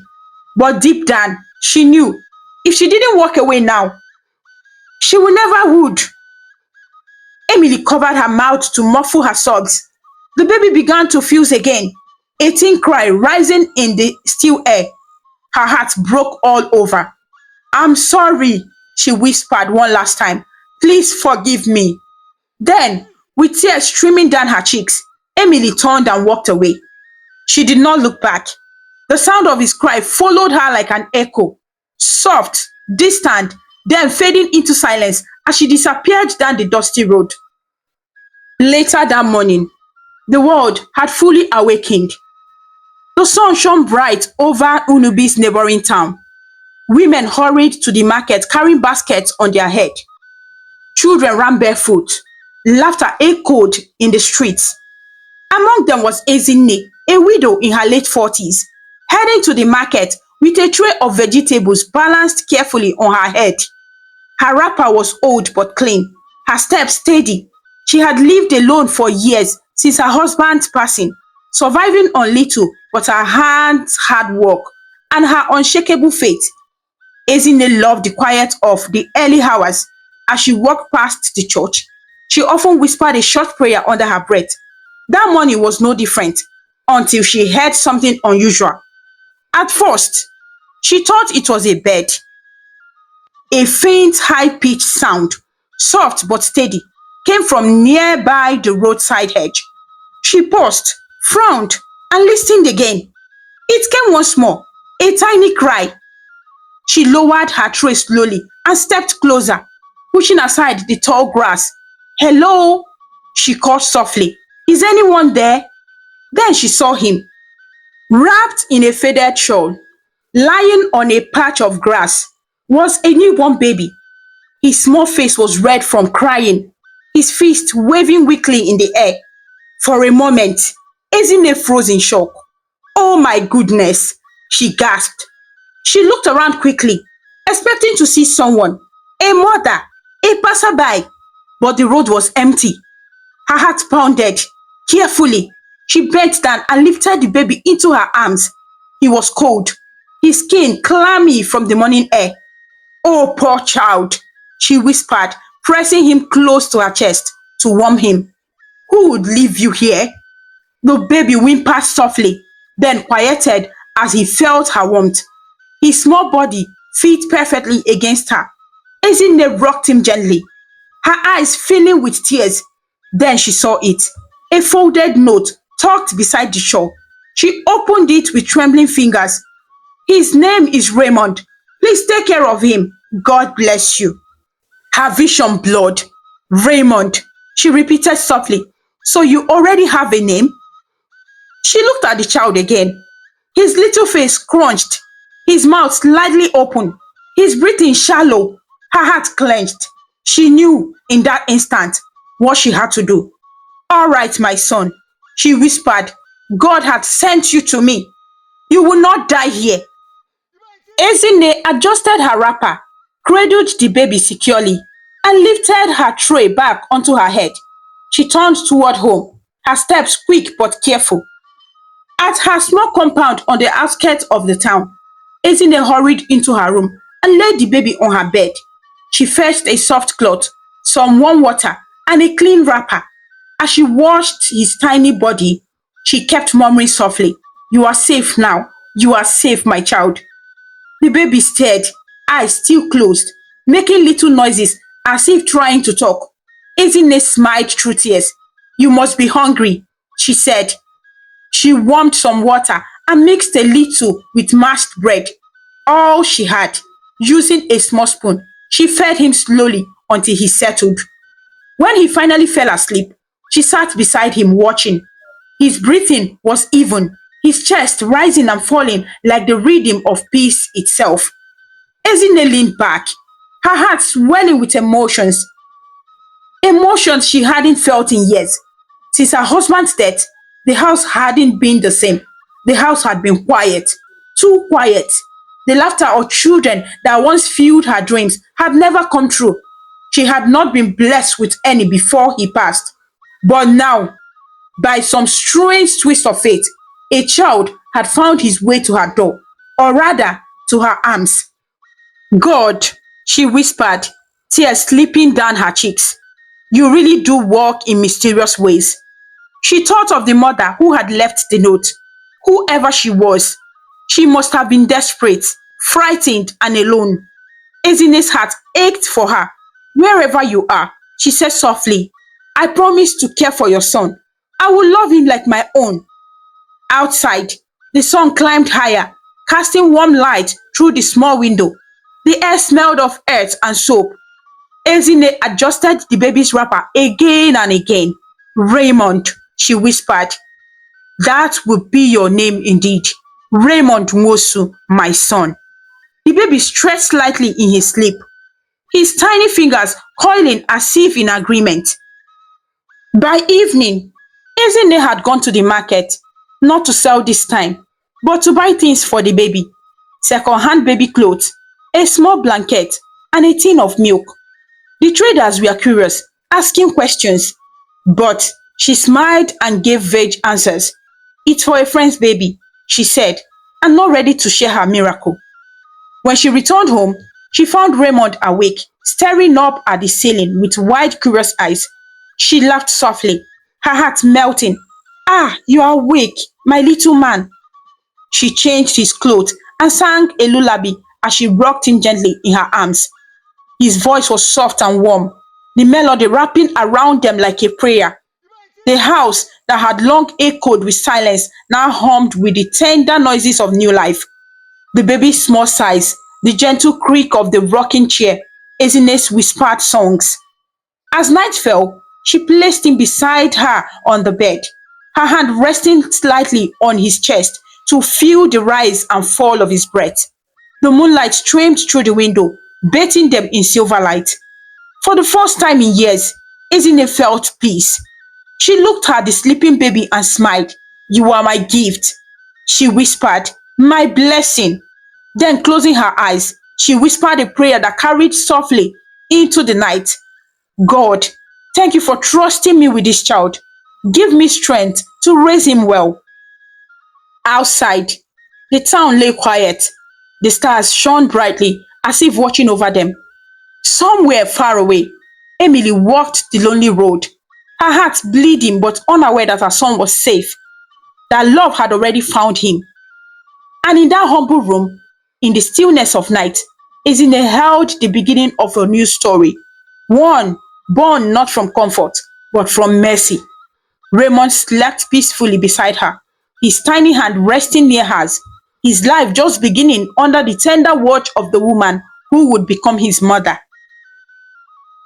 But deep down, she knew if she didn't walk away now, she would never would. Emily covered her mouth to muffle her sobs. The baby began to fuse again, a thin cry rising in the still air. Her heart broke all over. I'm sorry, she whispered one last time. Please forgive me. Then, with tears streaming down her cheeks, Emily turned and walked away. She did not look back. The sound of his cry followed her like an echo, soft, distant, then fading into silence as she disappeared down the dusty road. Later that morning, the world had fully awakened. The sun shone bright over Unubi's neighboring town. Women hurried to the market carrying baskets on their head. Children ran barefoot. Laughter echoed in the streets. Among them was Ezinne, a widow in her late 40s, heading to the market with a tray of vegetables balanced carefully on her head. Her wrapper was old but clean, her steps steady. She had lived alone for years since her husband's passing, surviving on little but her hands' hard work and her unshakable faith. Ezinne loved the quiet of the early hours. As she walked past the church, she often whispered a short prayer under her breath. That morning was no different until she heard something unusual. At first, she thought it was a bird. A faint, high-pitched sound, soft but steady, came from nearby the roadside hedge. She paused, frowned, and listened again. It came once more, a tiny cry. She lowered her tray slowly and stepped closer, pushing aside the tall grass. Hello, she called softly. Is anyone there? Then she saw him, wrapped in a faded shawl, lying on a patch of grass, was a newborn baby. His small face was red from crying, his fist waving weakly in the air. For a moment, Ezinne froze in shock. Oh my goodness, she gasped. She looked around quickly, expecting to see someone, a mother, a passerby, but the road was empty. Her heart pounded. Carefully, she bent down and lifted the baby into her arms. He was cold, his skin clammy from the morning air. Oh, poor child, she whispered, pressing him close to her chest to warm him. Who would leave you here? The baby whimpered softly, then quieted as he felt her warmth. His small body fit perfectly against her. Ezinne rocked him gently, her eyes filling with tears. Then she saw it, a folded note tucked beside the shawl. She opened it with trembling fingers. His name is Raymond. Please take care of him. God bless you. Her vision blurred. Raymond, she repeated softly. So you already have a name? She looked at the child again. His little face scrunched, his mouth slightly open, his breathing shallow. Her heart clenched. She knew in that instant what she had to do. All right, my son, she whispered. God had sent you to me. You will not die here. Ezinne adjusted her wrapper, cradled the baby securely, and lifted her tray back onto her head. She turned toward home, her steps quick but careful. At her small compound on the outskirts of the town, Ezinne hurried into her room and laid the baby on her bed. She fetched a soft cloth, some warm water, and a clean wrapper. As she washed his tiny body, she kept murmuring softly, You are safe now. You are safe, my child. The baby stared, eyes still closed, making little noises as if trying to talk. Ezinne smiled through tears. You must be hungry, she said. She warmed some water and mixed a little with mashed bread. All she had. Using a small spoon, she fed him slowly until he settled. When he finally fell asleep, she sat beside him watching. His breathing was even, his chest rising and falling like the rhythm of peace itself. Ezinne leaned back, her heart swelling with emotions. Emotions she hadn't felt in years. Since her husband's death, the house hadn't been the same. The house had been quiet, too quiet. The laughter of children that once filled her dreams had never come true. She had not been blessed with any before he passed. But now, by some strange twist of fate, a child had found his way to her door, or rather, to her arms. God, she whispered, tears slipping down her cheeks. You really do work in mysterious ways. She thought of the mother who had left the note. Whoever she was, she must have been desperate, frightened, and alone. Ezinne's heart ached for her. Wherever you are, she said softly, I promise to care for your son. I will love him like my own. Outside, the sun climbed higher, casting warm light through the small window. The air smelled of earth and soap. Ezinne adjusted the baby's wrapper again and again. Raymond, she whispered. That will be your name indeed. Raymond Nwosu, my son. The baby stretched slightly in his sleep, his tiny fingers coiling as if in agreement. By evening, Ezinne had gone to the market, not to sell this time, but to buy things for the baby. Second-hand baby clothes, a small blanket, and a tin of milk. The traders were curious, asking questions, but she smiled and gave vague answers. It's for a friend's baby, she said, and not ready to share her miracle. When she returned home, she found Raymond awake, staring up at the ceiling with wide, curious eyes. She laughed softly, her heart melting. Ah, you are awake, my little man. She changed his clothes and sang a lullaby as she rocked him gently in her arms. His voice was soft and warm, the melody wrapping around them like a prayer. The house that had long echoed with silence now hummed with the tender noises of new life. The baby's small sighs, the gentle creak of the rocking chair, Ezinne's whispered songs. As night fell, she placed him beside her on the bed, her hand resting slightly on his chest to feel the rise and fall of his breath. The moonlight streamed through the window, bathing them in silver light. For the first time in years, Ezinne felt peace. She looked at the sleeping baby and smiled. You are my gift, she whispered, my blessing. Then closing her eyes, she whispered a prayer that carried softly into the night. God, thank you for trusting me with this child. Give me strength to raise him well. Outside, the town lay quiet. The stars shone brightly as if watching over them. Somewhere far away, Emily walked the lonely road, her heart bleeding but unaware that her son was safe. that love had already found him. And in that humble room, in the stillness of night, Ezine held the beginning of a new story. One born not from comfort, but from mercy. Raymond slept peacefully beside her, his tiny hand resting near hers, his life just beginning under the tender watch of the woman who would become his mother.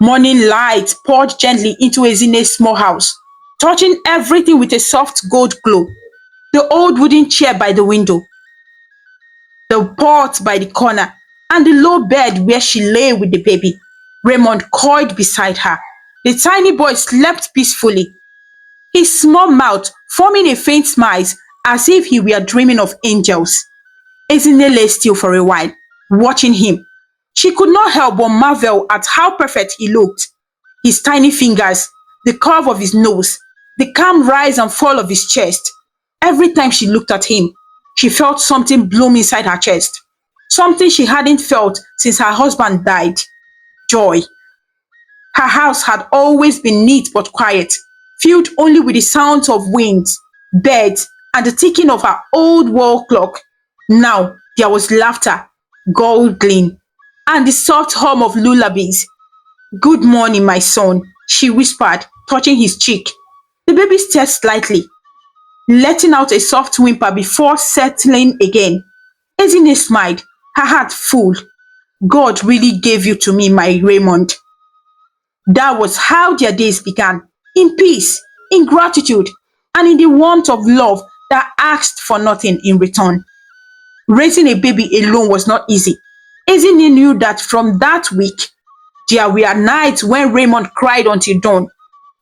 Morning light poured gently into Ezine's small house, touching everything with a soft gold glow. The old wooden chair by the window, the pot by the corner, and the low bed where she lay with the baby. Raymond coiled beside her. The tiny boy slept peacefully, his small mouth forming a faint smile as if he were dreaming of angels. Ezine lay still for a while, watching him. She could not help but marvel at how perfect he looked. His tiny fingers, the curve of his nose, the calm rise and fall of his chest. Every time she looked at him, she felt something bloom inside her chest. Something she hadn't felt since her husband died. Joy. Her house had always been neat but quiet, filled only with the sounds of winds, birds, and the ticking of her old wall clock. Now there was laughter, gold gleam, and the soft hum of lullabies. Good morning, my son, she whispered, touching his cheek. The baby stirred slightly, letting out a soft whimper before settling again. Ezine smiled, her heart full. God really gave you to me, my Raymond. That was how their days began, in peace, in gratitude, and in the warmth of love that asked for nothing in return. Raising a baby alone was not easy. Ezine knew that from that week, there were nights when Raymond cried until dawn,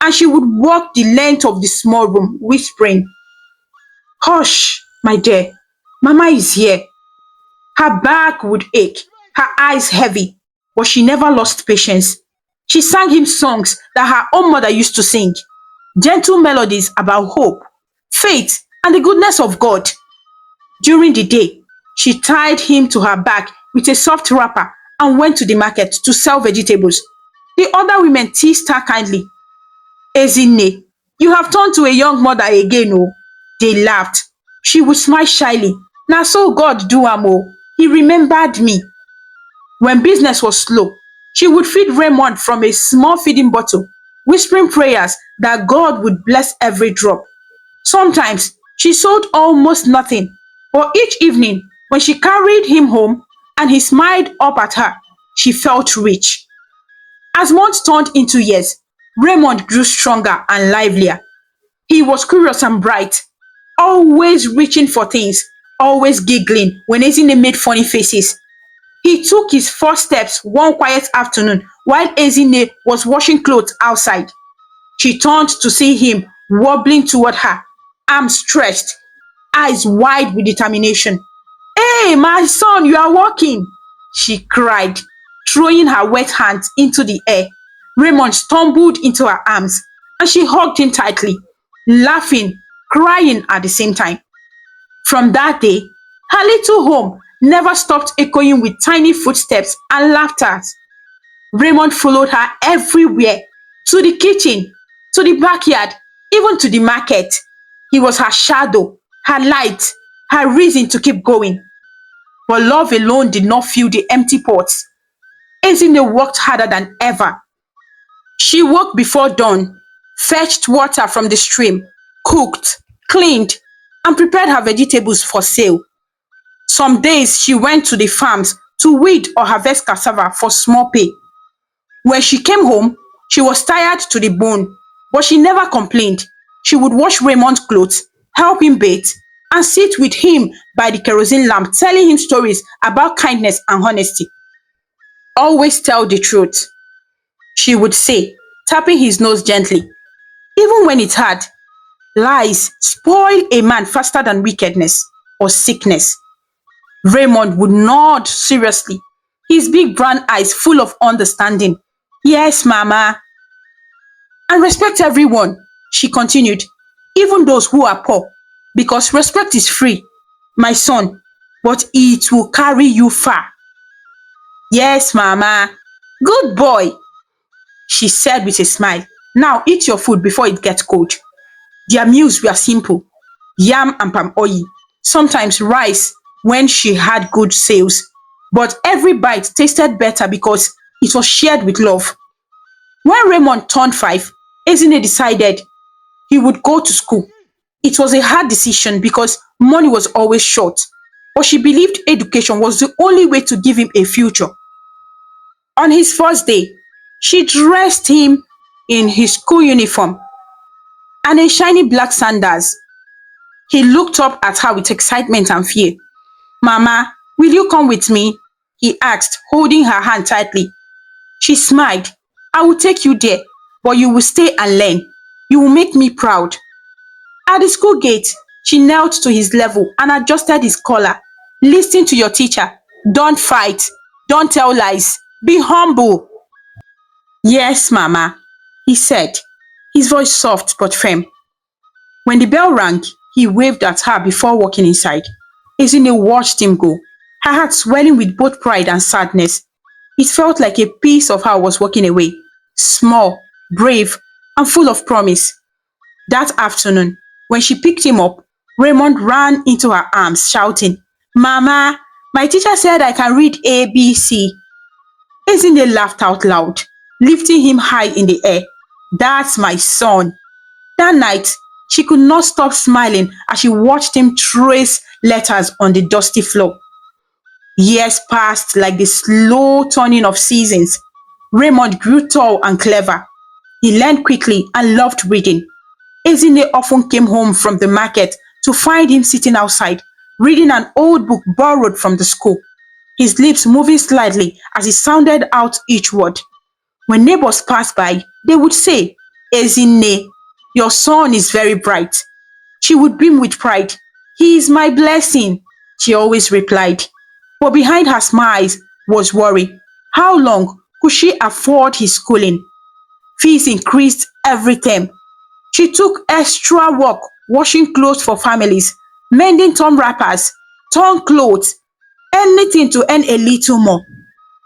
and she would walk the length of the small room, whispering, Hush, my dear, Mama is here. Her back would ache, her eyes heavy, but she never lost patience. She sang him songs that her own mother used to sing, gentle melodies about hope, faith, and the goodness of God. During the day, she tied him to her back with a soft wrapper and went to the market to sell vegetables. The other women teased her kindly. Ezine, you have turned to a young mother again, oh. They laughed. She would smile shyly. Na so God do am oh. He remembered me. When business was slow, she would feed Raymond from a small feeding bottle, whispering prayers that God would bless every drop. Sometimes she sold almost nothing, but each evening when she carried him home and he smiled up at her, she felt rich. As months turned into years, Raymond grew stronger and livelier. He was curious and bright, always reaching for things, always giggling when Ezine made funny faces. He took his first steps one quiet afternoon while Ezine was washing clothes outside. She turned to see him wobbling toward her, arms stretched, eyes wide with determination. Hey, my son, you are walking, she cried, throwing her wet hands into the air. Raymond stumbled into her arms and she hugged him tightly, laughing, crying at the same time. From that day, her little home never stopped echoing with tiny footsteps and laughter. Raymond followed her everywhere, to the kitchen, to the backyard, even to the market. He was her shadow, her light, her reason to keep going. But love alone did not fill the empty pots. Ezine worked harder than ever. She woke before dawn, fetched water from the stream, cooked, cleaned, and prepared her vegetables for sale. Some days she went to the farms to weed or harvest cassava for small pay. When she came home, she was tired to the bone, but she never complained. She would wash Raymond's clothes, help him bathe, and sit with him by the kerosene lamp, telling him stories about kindness and honesty. Always tell the truth, she would say, tapping his nose gently. Even when it's hard, lies spoil a man faster than wickedness or sickness. Raymond would nod seriously, his big brown eyes full of understanding. Yes, Mama. And respect everyone, she continued, even those who are poor, because respect is free, my son, but it will carry you far. Yes, Mama. Good boy, she said with a smile. Now eat your food before it gets cold. Their meals were simple, yam and palm oil, sometimes rice when she had good sales. But every bite tasted better because it was shared with love. When Raymond turned 5, Ezine decided he would go to school. It was a hard decision because money was always short, but she believed education was the only way to give him a future. On his first day, she dressed him in his school uniform and a shiny black sandals. He looked up at her with excitement and fear. Mama, will you come with me? He asked, holding her hand tightly. She smiled. I will take you there, but you will stay and learn. You will make me proud. At the school gate, she knelt to his level and adjusted his collar. Listen to your teacher. Don't fight. Don't tell lies. Be humble. Yes, Mama, he said, his voice soft but firm. When the bell rang, he waved at her before walking inside. Ezine watched him go, her heart swelling with both pride and sadness. It felt like a piece of her was walking away, small, brave, and full of promise. That afternoon, when she picked him up, Raymond ran into her arms, shouting, Mama, my teacher said I can read ABC. Ezine laughed out loud, lifting him high in the air. That's my son. That night, she could not stop smiling as she watched him trace letters on the dusty floor. Years passed like the slow turning of seasons. Raymond grew tall and clever. He learned quickly and loved reading. Ezine often came home from the market to find him sitting outside, reading an old book borrowed from the school, his lips moving slightly as he sounded out each word. When neighbors passed by, they would say, Ezine, your son is very bright. She would beam with pride. He is my blessing, she always replied. But behind her smiles was worry. How long could she afford his schooling? Fees increased every term. She took extra work washing clothes for families, mending torn wrappers, torn clothes, anything to earn a little more.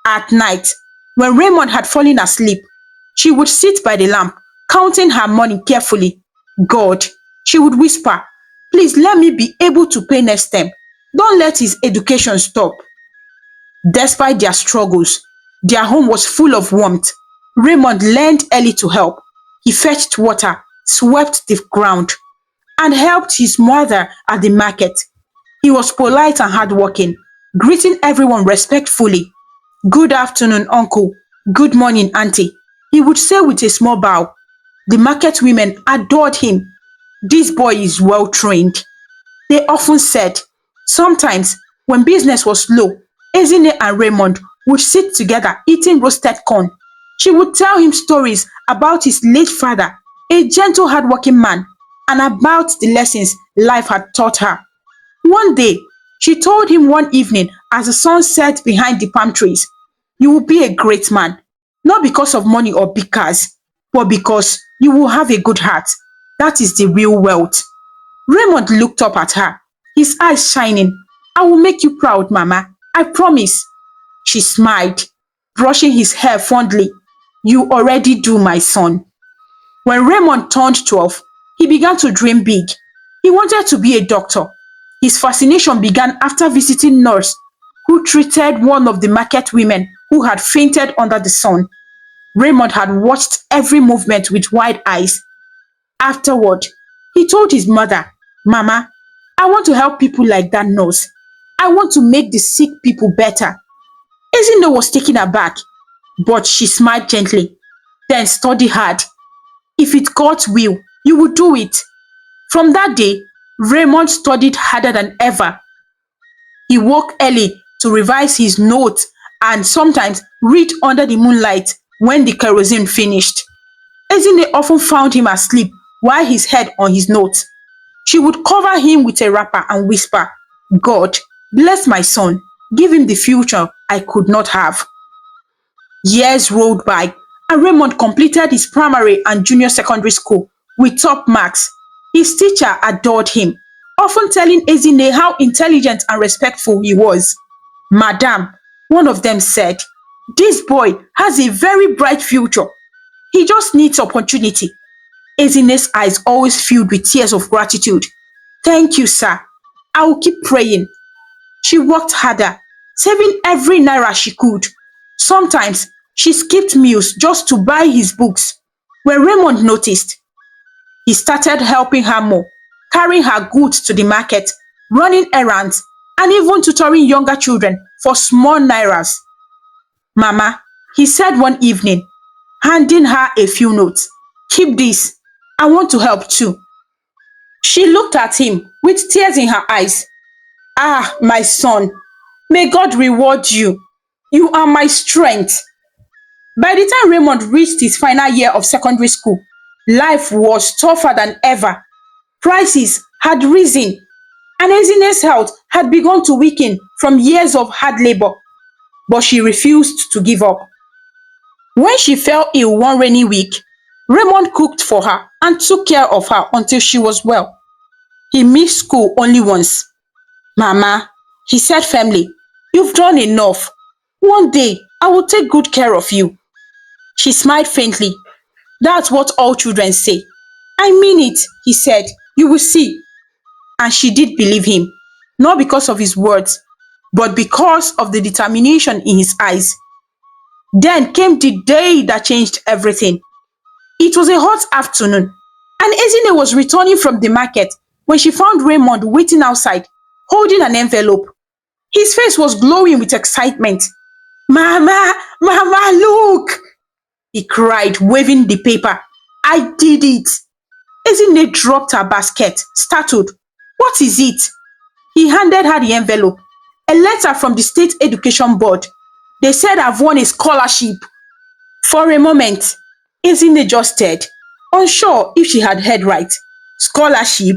At night, when Raymond had fallen asleep, she would sit by the lamp, counting her money carefully. God, she would whisper, please let me be able to pay next term. Don't let his education stop. Despite their struggles, their home was full of warmth. Raymond learned early to help. He fetched water, swept the ground, and helped his mother at the market. He was polite and hardworking, greeting everyone respectfully. Good afternoon, uncle. Good morning, auntie. He would say with a small bow. The market women adored him. This boy is well trained. They often said, sometimes when business was low, Ezine and Raymond would sit together eating roasted corn. She would tell him stories about his late father, a gentle, hardworking man, and about the lessons life had taught her. One day, she told him one evening as the sun set behind the palm trees, you will be a great man, not because of money or big cars, but because you will have a good heart. That is the real wealth. Raymond looked up at her, his eyes shining. I will make you proud, Mama. I promise. She smiled, brushing his hair fondly. You already do, my son. When Raymond turned 12, he began to dream big. He wanted to be a doctor. His fascination began after visiting nurse who treated one of the market women who had fainted under the sun. Raymond had watched every movement with wide eyes. Afterward, he told his mother, Mama, I want to help people like that nurse. I want to make the sick people better. Ezine was taken aback, but she smiled gently. Then study hard. If it's God's will, you will do it. From that day, Raymond studied harder than ever. He woke early to revise his notes and sometimes read under the moonlight when the kerosene finished. Ezine often found him asleep while his head on his notes. She would cover him with a wrapper and whisper, God, bless my son. Give him the future I could not have. Years rolled by, and Raymond completed his primary and junior secondary school with top marks. His teacher adored him, often telling Ezine how intelligent and respectful he was. Madam, one of them said, this boy has a very bright future. He just needs opportunity. Ezine's eyes always filled with tears of gratitude. Thank you, sir. I will keep praying. She worked harder, saving every naira she could. Sometimes she skipped meals just to buy his books. When Raymond noticed, he started helping her more, carrying her goods to the market, running errands, and even tutoring younger children for small nairas. Mama, he said one evening, handing her a few notes. Keep this. I want to help too. She looked at him with tears in her eyes. Ah, my son, may God reward you. You are my strength. By the time Raymond reached his final year of secondary school, life was tougher than ever. Prices had risen, and Ezine's health had begun to weaken from years of hard labor. But she refused to give up. When she fell ill one rainy week, Raymond cooked for her and took care of her until she was well. He missed school only once. Mama, he said firmly, you've done enough. One day, I will take good care of you. She smiled faintly. That's what all children say. I mean it, he said. You will see. And she did believe him, not because of his words, but because of the determination in his eyes. Then came the day that changed everything. It was a hot afternoon, and Ezine was returning from the market when she found Raymond waiting outside, holding an envelope. His face was glowing with excitement. Mama, Mama, look! He cried, waving the paper. I did it! Ezine dropped her basket, startled. What is it? He handed her the envelope. A letter from the State Education Board. They said I've won a scholarship. For a moment, Ezine just stared, unsure if she had heard right. Scholarship?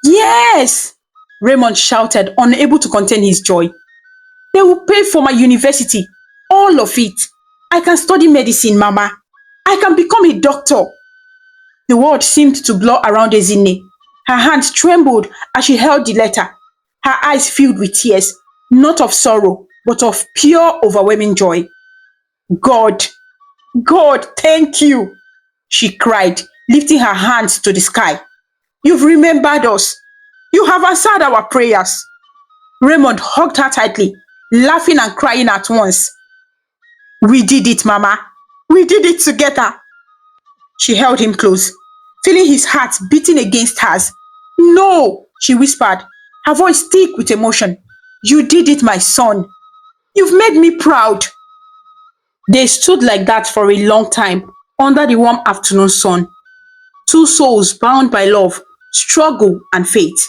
Yes! Raymond shouted, unable to contain his joy. They will pay for my university, all of it. I can study medicine, Mama. I can become a doctor. The world seemed to blur around Ezine. Her hands trembled as she held the letter, her eyes filled with tears, not of sorrow, but of pure, overwhelming joy. God, God, thank you, she cried, lifting her hands to the sky. You've remembered us. You have answered our prayers. Raymond hugged her tightly, laughing and crying at once. We did it, Mama. We did it together. She held him close, feeling his heart beating against hers. No, she whispered, her voice thick with emotion. You did it, my son. You've made me proud. They stood like that for a long time under the warm afternoon sun. Two souls bound by love, struggle, and faith.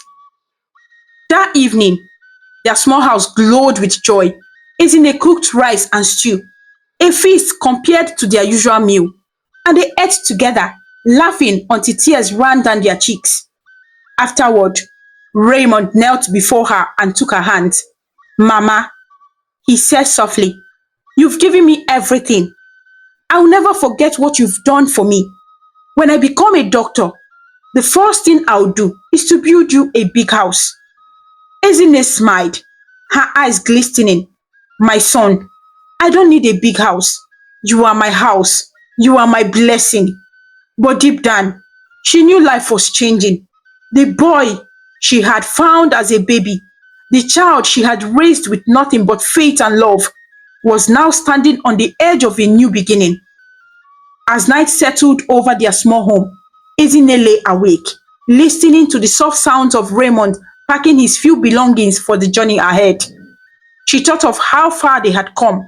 That evening, their small house glowed with joy, eating a cooked rice and stew, a feast compared to their usual meal. And they ate together, laughing until tears ran down their cheeks. Afterward, Raymond knelt before her and took her hand. Mama, he said softly, you've given me everything. I'll never forget what you've done for me. When I become a doctor, the first thing I'll do is to build you a big house. Ezine smiled, her eyes glistening. My son, I don't need a big house. You are my house. You are my blessing. But deep down, she knew life was changing. The boy she had found as a baby, the child she had raised with nothing but faith and love, was now standing on the edge of a new beginning. As night settled over their small home, Ezine lay awake, listening to the soft sounds of Raymond packing his few belongings for the journey ahead. She thought of how far they had come,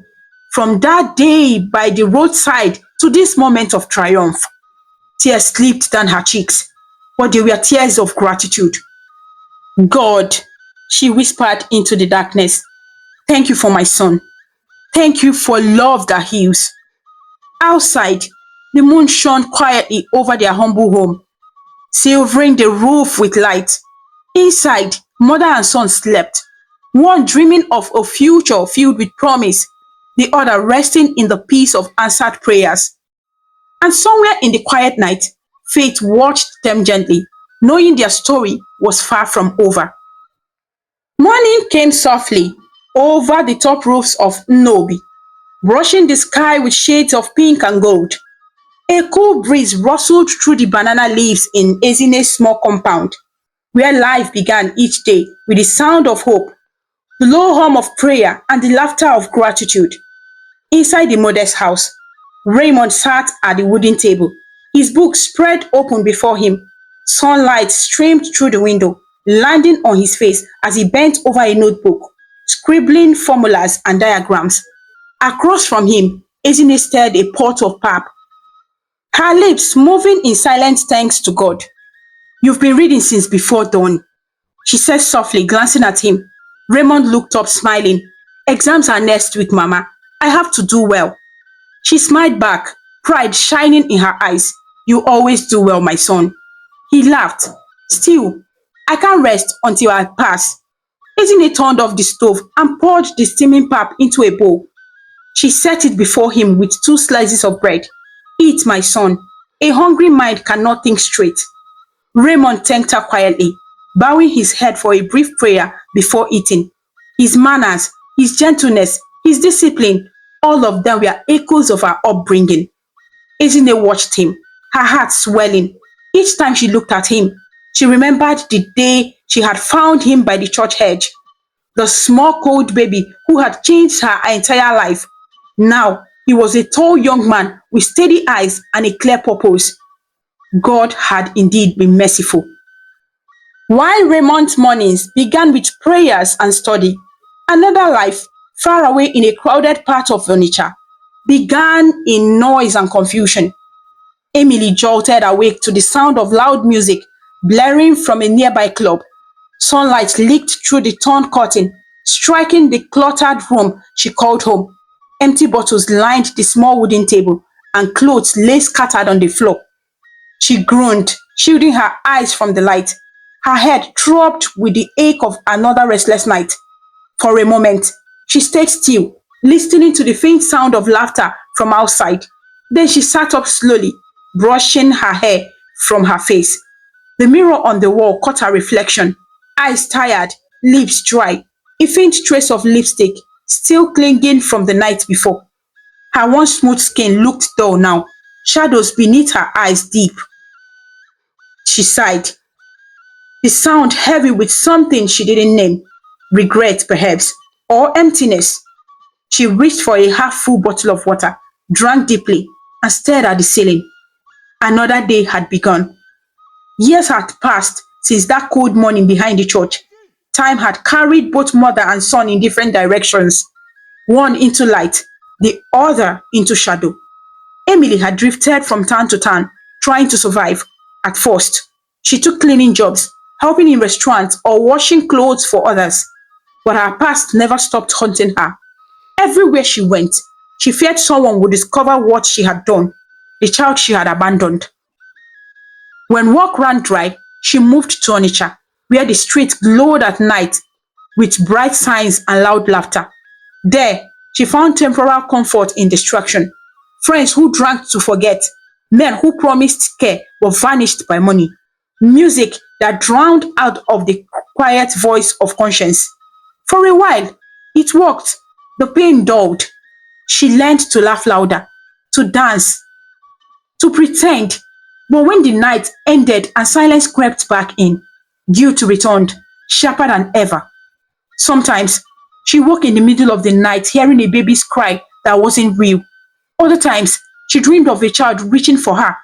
from that day by the roadside to this moment of triumph. Tears slipped down her cheeks, but they were tears of gratitude. God, she whispered into the darkness, thank you for my son. Thank you for love that heals. Outside, the moon shone quietly over their humble home, silvering the roof with light. Inside, mother and son slept, one dreaming of a future filled with promise, the other resting in the peace of answered prayers. And somewhere in the quiet night, Faith watched them gently, knowing their story was far from over. Morning came softly over the top roofs of Nnobi, brushing the sky with shades of pink and gold. A cool breeze rustled through the banana leaves in Ezine's small compound. where life began each day with the sound of hope, the low hum of prayer, and the laughter of gratitude. Inside the modest house, Raymond sat at the wooden table, his book spread open before him. Sunlight streamed through the window, landing on his face as he bent over a notebook, scribbling formulas and diagrams. Across from him, Ezine stirred a pot of pap, her lips moving in silent thanks to God. You've been reading since before dawn, she said softly, glancing at him. Raymond looked up, smiling. Exams are next week, Mama. I have to do well. She smiled back, pride shining in her eyes. You always do well, my son. He laughed. Still, I can't rest until I pass. Ezine turned off the stove and poured the steaming pap into a bowl. She set it before him with two slices of bread. Eat, my son. A hungry mind cannot think straight. Raymond thanked her quietly, bowing his head for a brief prayer before eating. His manners, his gentleness, his discipline, all of them were echoes of her upbringing. Ezine watched him, her heart swelling. Each time she looked at him, she remembered the day she had found him by the church hedge, the small cold baby who had changed her entire life. Now he was a tall young man with steady eyes and a clear purpose. God had indeed been merciful. While Raymond's mornings began with prayers and study, another life, far away in a crowded part of Onitsha, began in noise and confusion. Emily jolted awake to the sound of loud music blaring from a nearby club. Sunlight leaked through the torn curtain, striking the cluttered room she called home. Empty bottles lined the small wooden table, and clothes lay scattered on the floor. She groaned, shielding her eyes from the light. Her head throbbed with the ache of another restless night. For a moment, she stayed still, listening to the faint sound of laughter from outside. Then she sat up slowly, brushing her hair from her face. The mirror on the wall caught her reflection, eyes tired, lips dry, a faint trace of lipstick still clinging from the night before. Her once smooth skin looked dull now, shadows beneath her eyes deep. She sighed, the sound heavy with something she didn't name, regret perhaps, or emptiness. She reached for a half-full bottle of water, drank deeply, and stared at the ceiling. Another day had begun. Years had passed since that cold morning behind the church. Time had carried both mother and son in different directions, one into light, the other into shadow. Emily had drifted from town to town, trying to survive. At first, she took cleaning jobs, helping in restaurants or washing clothes for others. But her past never stopped haunting her. Everywhere she went, she feared someone would discover what she had done, the child she had abandoned. When work ran dry, she moved to Onitsha, where the streets glowed at night with bright signs and loud laughter. There, she found temporal comfort in distraction. Friends who drank to forget, men who promised care but vanished by money, music that drowned out of the quiet voice of conscience. For a while, it worked. The pain dulled. She learned to laugh louder, to dance, to pretend. But when the night ended and silence crept back in, guilt returned, sharper than ever. Sometimes she woke in the middle of the night hearing a baby's cry that wasn't real. Other times she dreamed of a child reaching for her,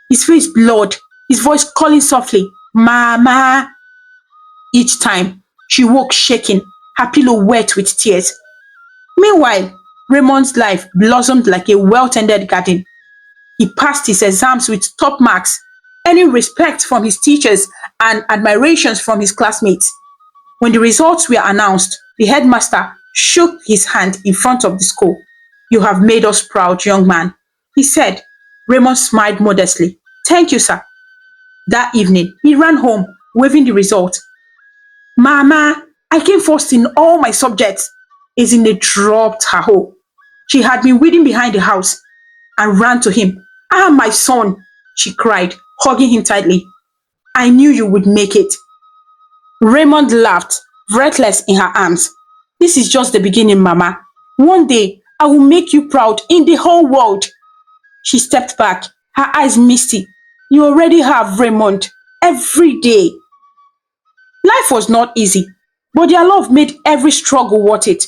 his face blurred, his voice calling softly, Mama. Each time she woke shaking, her pillow wet with tears. Meanwhile, Raymond's life blossomed like a well-tended garden. He passed his exams with top marks, earning respect from his teachers and admirations from his classmates. When the results were announced, the headmaster shook his hand in front of the school. You have made us proud, young man, he said. Raymond smiled modestly. Thank you, sir. That evening, he ran home, waving the result. Mama, I came first in all my subjects. Ezine dropped her hoe. She had been weeding behind the house and ran to him. Ah, my son, she cried, hugging him tightly. I knew you would make it. Raymond laughed, breathless in her arms. This is just the beginning, Mama. One day, I will make you proud in the whole world. She stepped back, her eyes misty. You already have, Raymond. Every day. Life was not easy, but their love made every struggle worth it.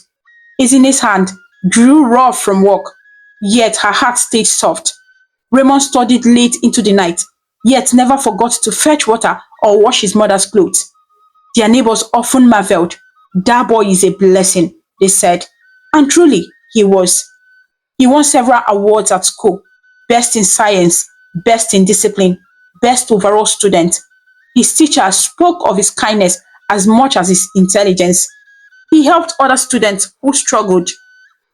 Ezine's hand grew rough from work, yet her heart stayed soft. Raymond studied late into the night, yet never forgot to fetch water or wash his mother's clothes. Their neighbors often marveled. That boy is a blessing, they said. And truly, he was. He won several awards at school: best in science, best in discipline, best overall student. His teachers spoke of his kindness as much as his intelligence. He helped other students who struggled,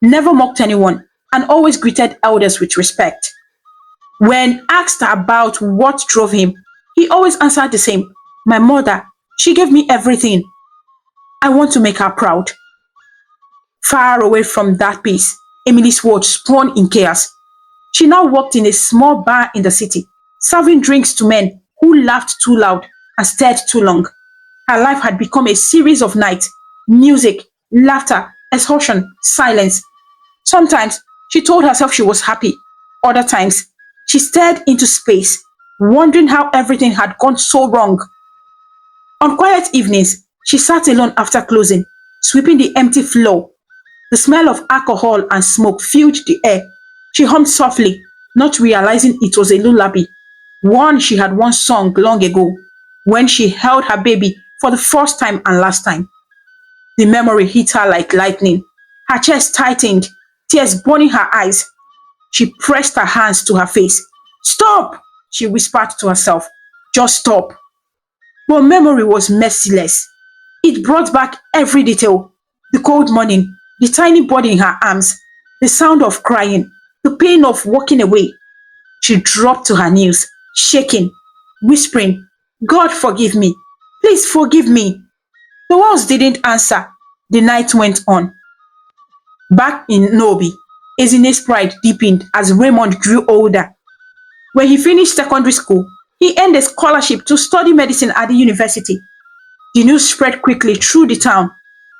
never mocked anyone, and always greeted elders with respect. When asked about what drove him, he always answered the same: my mother, she gave me everything. I want to make her proud. Far away from that place, Emily's world spun in chaos. She now worked in a small bar in the city, serving drinks to men who laughed too loud and stared too long. Her life had become a series of nights: music, laughter, exhaustion, silence. Sometimes she told herself she was happy. Other times she stared into space, wondering how everything had gone so wrong. On quiet evenings, she sat alone after closing, sweeping the empty floor. The smell of alcohol and smoke filled the air. She hummed softly, not realizing it was a lullaby, one she had once sung long ago, when she held her baby for the first time and last time. The memory hit her like lightning. Her chest tightened, tears burning her eyes. She pressed her hands to her face. Stop! She whispered to herself. Just stop. But memory was merciless. It brought back every detail: the cold morning, the tiny body in her arms, the sound of crying, the pain of walking away. She dropped to her knees, shaking, whispering, God forgive me. Please forgive me. The walls didn't answer. The night went on. Back in Nobi, Ezine's pride deepened as Raymond grew older. When he finished secondary school, he earned a scholarship to study medicine at the university. The news spread quickly through the town.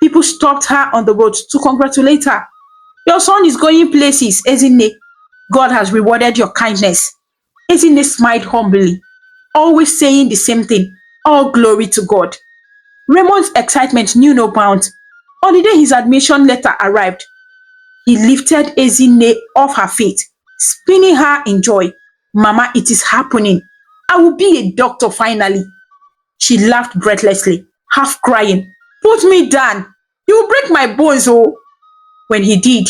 People stopped her on the road to congratulate her. Your son is going places, Ezine. God has rewarded your kindness. Ezine smiled humbly, always saying the same thing: all glory to God. Raymond's excitement knew no bounds. On the day his admission letter arrived, he lifted Ezine off her feet, spinning her in joy. Mama, it is happening. I will be a doctor finally. She laughed breathlessly, half crying. Put me down. You will break my bones, oh. When he did,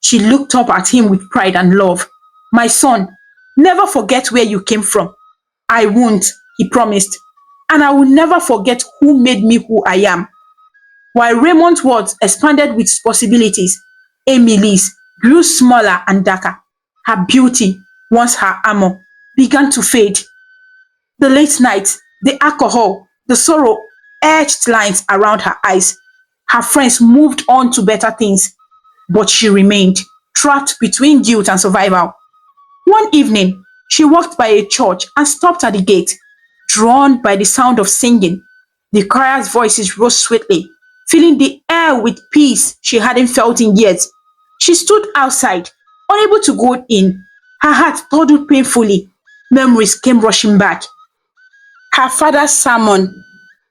she looked up at him with pride and love. My son, never forget where you came from. I won't, he promised. And I will never forget who made me who I am. While Raymond's words expanded with possibilities, Emily's grew smaller and darker. Her beauty, once her armor, began to fade. The late nights, the alcohol, the sorrow etched lines around her eyes. Her friends moved on to better things, but she remained trapped between guilt and survival. One evening, she walked by a church and stopped at the gate, drawn by the sound of singing. The choir's voices rose sweetly, filling the air with peace she hadn't felt in years. She stood outside, unable to go in. Her heart throbbed painfully. Memories came rushing back. Her father's sermon,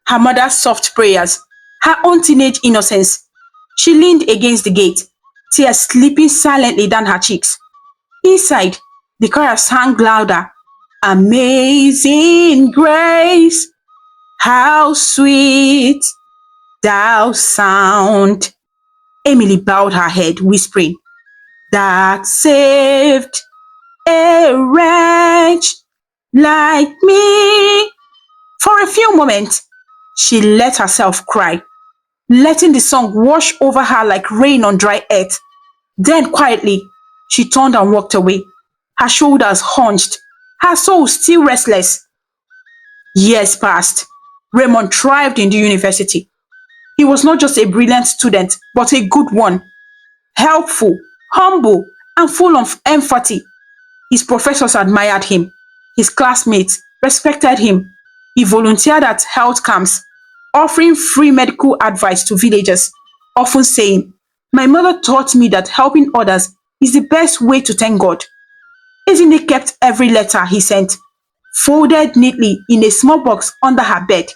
her mother's soft prayers, her own teenage innocence. She leaned against the gate, tears slipping silently down her cheeks. Inside, the choir sang louder. Amazing grace, how sweet thou sound. Emily bowed her head, whispering, that saved a wretch like me. For a few moments, she let herself cry, letting the song wash over her like rain on dry earth. Then quietly, she turned and walked away, her shoulders hunched, her soul still restless. Years passed. Raymond thrived in the university. He was not just a brilliant student, but a good one, helpful, humble, and full of empathy. His professors admired him. His classmates respected him. He volunteered at health camps, offering free medical advice to villagers, often saying, my mother taught me that helping others is the best way to thank God. Ezine kept every letter he sent, folded neatly in a small box under her bed.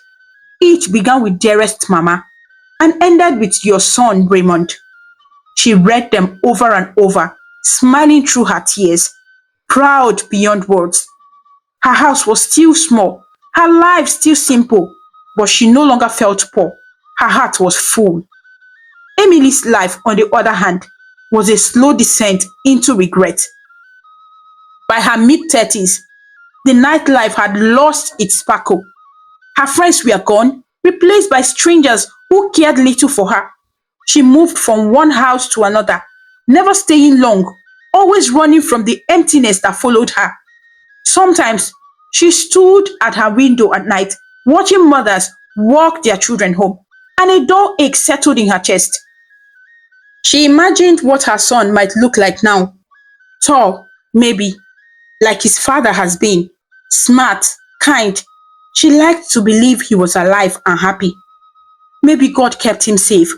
Each began with dearest mama and ended with your son Raymond. She read them over and over, smiling through her tears, proud beyond words. Her house was still small, her life still simple, but she no longer felt poor. Her heart was full. Emily's life, on the other hand, was a slow descent into regret. By her mid-30s, the nightlife had lost its sparkle. Her friends were gone, replaced by strangers who cared little for her. She moved from one house to another, never staying long, always running from the emptiness that followed her. Sometimes she stood at her window at night, watching mothers walk their children home, and a dull ache settled in her chest. She imagined what her son might look like now, tall, maybe, like his father has been, smart, kind. She liked to believe he was alive and happy. Maybe God kept him safe.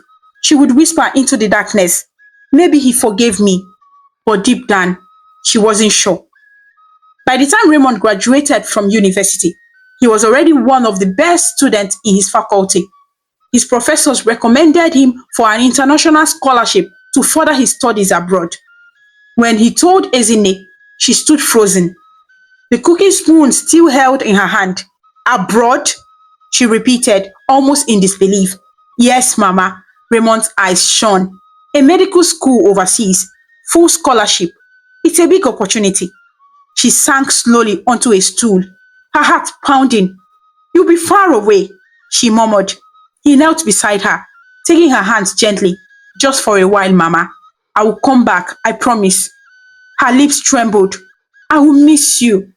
She would whisper into the darkness, maybe he forgave me, but deep down, she wasn't sure. By the time Raymond graduated from university, he was already one of the best students in his faculty. His professors recommended him for an international scholarship to further his studies abroad. When he told Ezine, she stood frozen, the cooking spoon still held in her hand. Abroad? She repeated, almost in disbelief. Yes, Mama. Raymond's eyes shone. A medical school overseas, full scholarship. It's a big opportunity. She sank slowly onto a stool, her heart pounding. You'll be far away, she murmured. He knelt beside her, taking her hands gently. Just for a while, Mama. I will come back, I promise. Her lips trembled. I will miss you.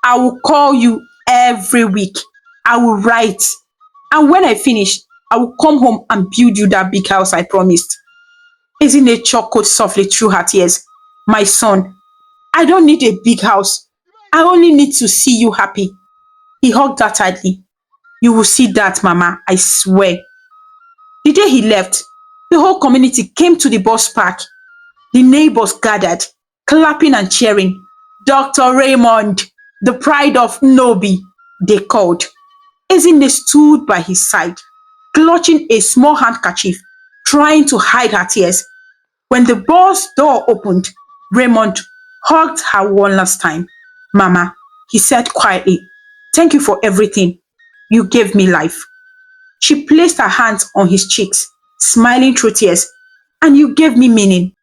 I will call you every week. I will write. And when I finish, I will come home and build you that big house I promised. Isn't it chuckled softly through her tears? My son, I don't need a big house. I only need to see you happy. He hugged her tightly. You will see that, Mama, I swear. The day he left, the whole community came to the bus park. The neighbors gathered, clapping and cheering. Dr. Raymond, the pride of Nobi, they called. Ezinne stood by his side, clutching a small handkerchief, trying to hide her tears. When the bus door opened, Raymond hugged her one last time. Mama, he said quietly, thank you for everything. You gave me life. She placed her hands on his cheeks, smiling through tears. And you gave me meaning.